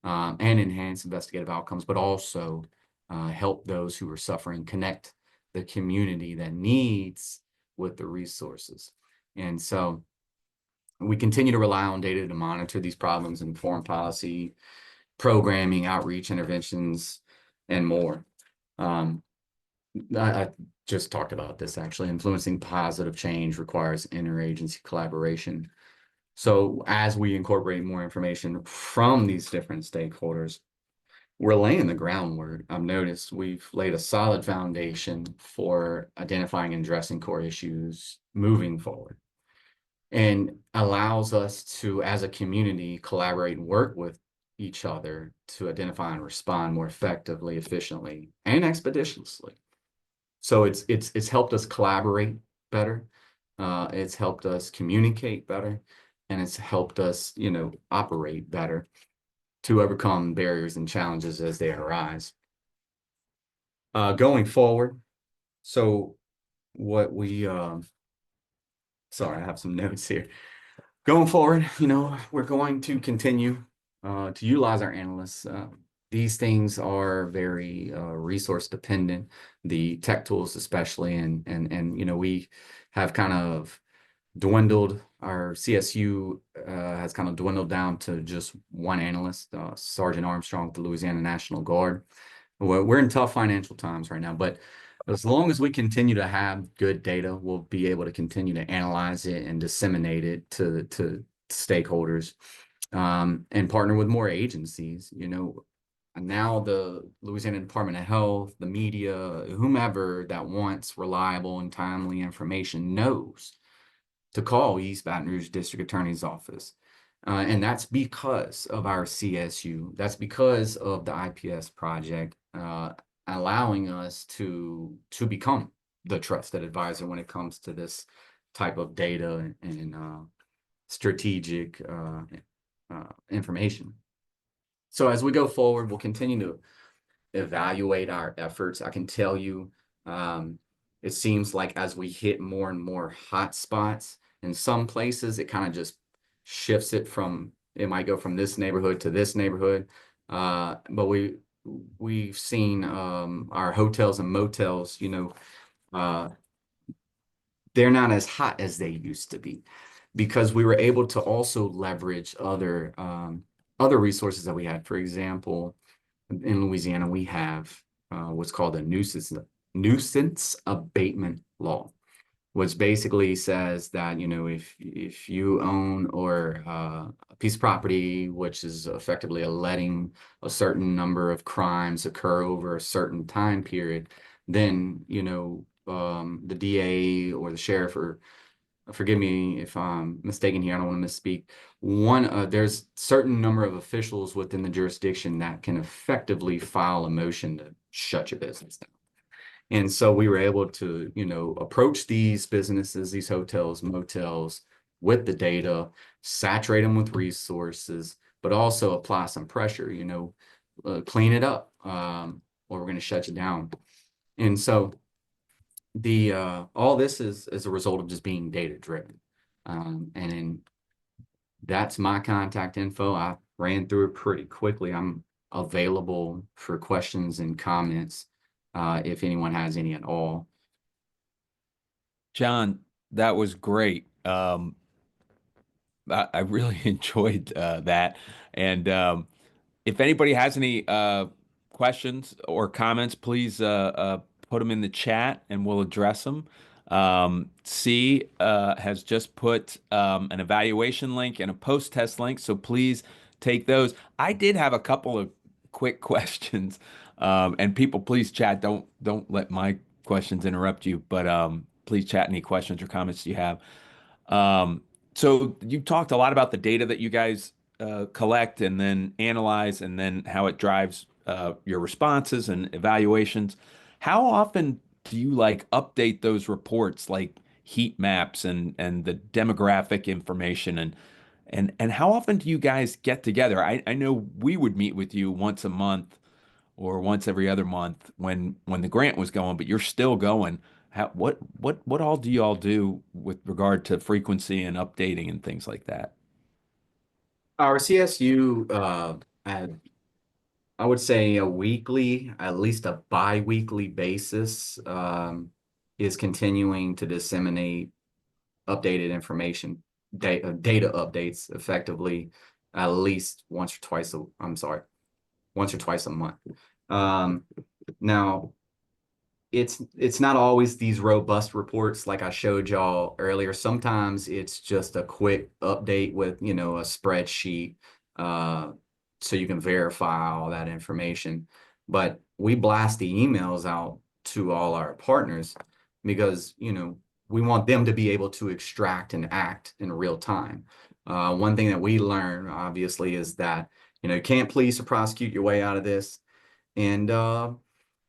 and enhance investigative outcomes, but also help those who are suffering connect the community that needs with the resources. And so we continue to rely on data to monitor these problems, inform policy, programming, outreach, interventions, and more. I just talked about this actually. Influencing positive change requires interagency collaboration. So as we incorporate more information from these different stakeholders, we're laying the groundwork. I've noticed we've laid a solid foundation for identifying and addressing core issues moving forward, and allows us to, as a community, collaborate and work with each other to identify and respond more effectively, efficiently, and expeditiously. So it's helped us collaborate better. It's helped us communicate better, and it's helped us, operate better to overcome barriers and challenges as they arise. Going forward, so what we, sorry, I have some notes here. Going forward, we're going to continue to utilize our analysts. These things are very resource dependent, the tech tools especially, and we have kind of dwindled. Our CSU has kind of dwindled down to just one analyst, Sergeant Armstrong with the Louisiana National Guard. We're in tough financial times right now, but as long as we continue to have good data, we'll be able to continue to analyze it and disseminate it to stakeholders, and partner with more agencies. Now the Louisiana Department of Health, the media, whomever that wants reliable and timely information knows to call East Baton Rouge District Attorney's Office. And that's because of our CSU. That's because of the IPS project, allowing us to become the trusted advisor when it comes to this type of data and strategic information. So as we go forward, we'll continue to evaluate our efforts. I can tell you, it seems like as we hit more and more hot spots, in some places, it kind of just shifts it it might go from this neighborhood to this neighborhood. But we've seen our hotels and motels, they're not as hot as they used to be, because we were able to also leverage other resources that we had. For example, in Louisiana, we have what's called a nuisance abatement law, which basically says that, if you own or a piece of property, which is effectively letting a certain number of crimes occur over a certain time period, then, the DA or the sheriff, or forgive me if I'm mistaken here, I don't want to misspeak. There's certain number of officials within the jurisdiction that can effectively file a motion to shut your business down. And so we were able to, approach these businesses, these hotels, motels with the data, saturate them with resources, but also apply some pressure, clean it up, or we're going to shut you down. And so the all this is a result of just being data driven. And then that's my contact info. I ran through it pretty quickly. I'm available for questions and comments if anyone has any at all. John, that was great. I really enjoyed that. And if anybody has any questions or comments, please put them in the chat and we'll address them. C has just put an evaluation link and a post-test link, so please take those. I did have a couple of quick questions, and people, please chat. Don't let my questions interrupt you, but please chat any questions or comments you have. Um, so you talked a lot about the data that you guys collect and then analyze, and then how it drives your responses and evaluations. How often do you like update those reports, like heat maps and the demographic information, and how often do you guys get together? I know we would meet with you once a month or once every other month when the grant was going, but you're still going. What all do you all do with regard to frequency and updating and things like that? Our CSU, I would say a weekly, at least a bi-weekly basis, is continuing to disseminate updated information, data updates effectively, at least once or twice a month. Now, it's not always these robust reports like I showed y'all earlier. Sometimes it's just a quick update with, a spreadsheet, so you can verify all that information. But we blast the emails out to all our partners because, we want them to be able to extract and act in real time. One thing that we learn, obviously, is that, you can't police or prosecute your way out of this. And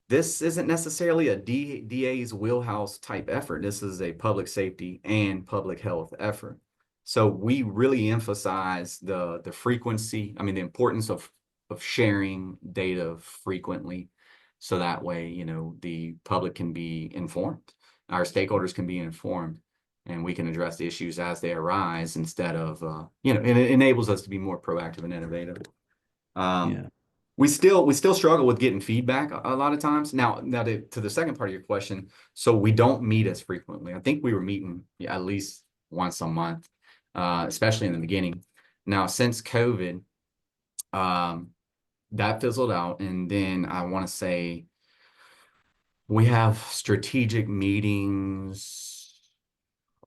this isn't necessarily a DA's wheelhouse type effort. This is a public safety and public health effort. So we really emphasize the frequency, the importance of sharing data frequently. So that way, the public can be informed, our stakeholders can be informed, and we can address the issues as they arise instead of, and it enables us to be more proactive and innovative. Yeah. We still struggle with getting feedback a lot of times. Now to the second part of your question, so we don't meet as frequently. I think we were meeting at least once a month, especially in the beginning. Now, since COVID, that fizzled out, and then I want to say we have strategic meetings.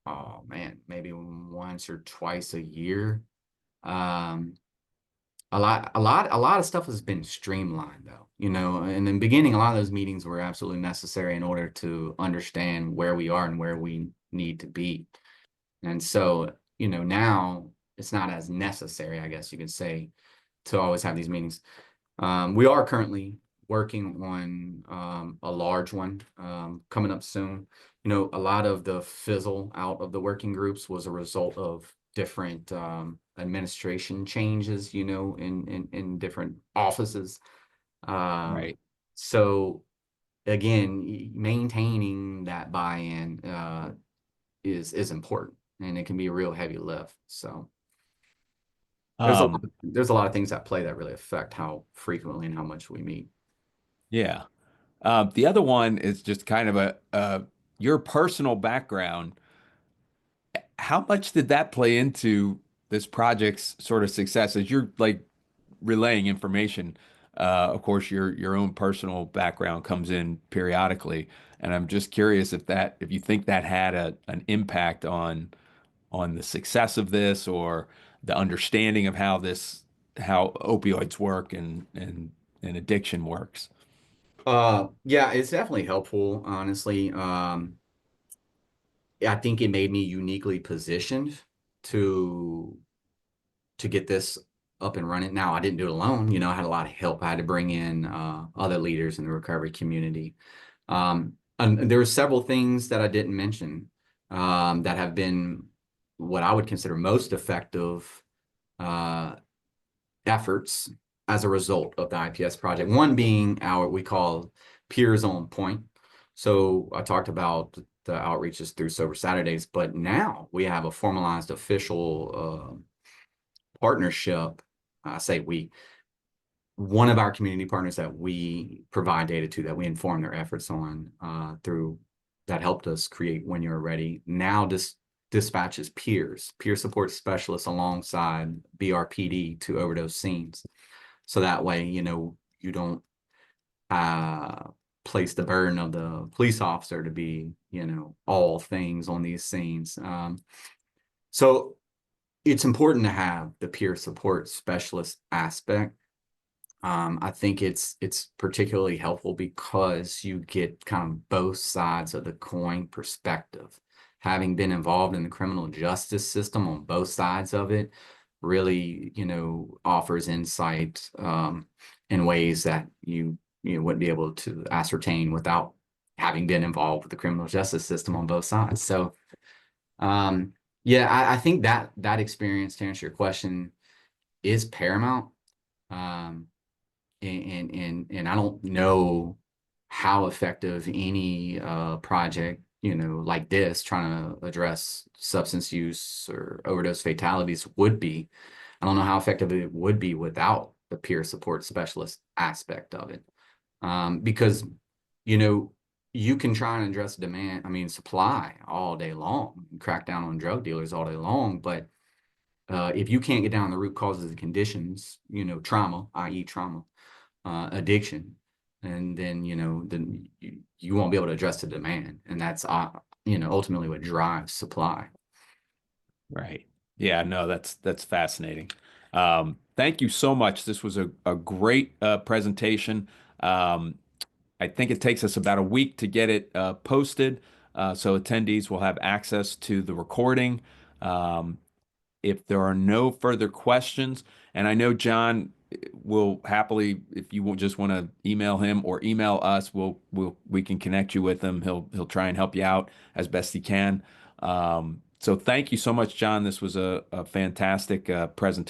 Oh man, maybe once or twice a year. A lot of stuff has been streamlined though, in the beginning, a lot of those meetings were absolutely necessary in order to understand where we are and where we need to be. And so, now it's not as necessary, I guess you could say, to always have these meetings. We are currently working on a large one coming up soon. A lot of the fizzle out of the working groups was a result of different administration changes, in different offices. Right. So again, maintaining that buy-in is important, and it can be a real heavy lift. So Um, there's a lot of things at play that really affect how frequently and how much we meet. yeah. The other one is just kind of your personal background. How much did that play into this project's sort of success as you're like relaying information? Of course, your own personal background comes in periodically, and I'm just curious if you think that had an impact on the success of this or the understanding of how opioids work and addiction works. Yeah, it's definitely helpful, honestly. I think it made me uniquely positioned to get this up and running. Now, I didn't do it alone. I had a lot of help. I had to bring in other leaders in the recovery community. And there were several things that I didn't mention that have been what I would consider most effective uh, efforts as a result of the IPS project. One being our we call Peers on Point. So I talked about the outreaches through Sober Saturdays, but now we have a formalized official partnership. I say we, one of our community partners that we provide data to, that we inform their efforts on through that helped us create When You're Ready, now dispatches peer support specialists alongside BRPD to overdose scenes. So that way, you don't uh, place the burden of the police officer to be, all things on these scenes. So it's important to have the peer support specialist aspect. I think it's particularly helpful because you get kind of both sides of the coin perspective. Having been involved in the criminal justice system on both sides of it really, offers insight in ways that you wouldn't be able to ascertain without having been involved with the criminal justice system on both sides. So, yeah, I think that experience, to answer your question, is paramount. Um, and I don't know how effective any project, like this, trying to address substance use or overdose fatalities would be. I don't know how effective it would be without the peer support specialist aspect of it. Because, you can try and address demand, supply all day long, crack down on drug dealers all day long, but if you can't get down the root causes of conditions, trauma, i.e. trauma, addiction, and then then you won't be able to address the demand, and that's ultimately what drives supply. Right. Yeah, no, that's fascinating. Thank you so much. This was a great presentation. Um, I think it takes us about a week to get it posted, so attendees will have access to the recording. Um, if there are no further questions, and I know John will happily, if you will just want to email him or email us, we can connect you with him. He'll try and help you out as best he can. So thank you so much, John. This was a fantastic presentation.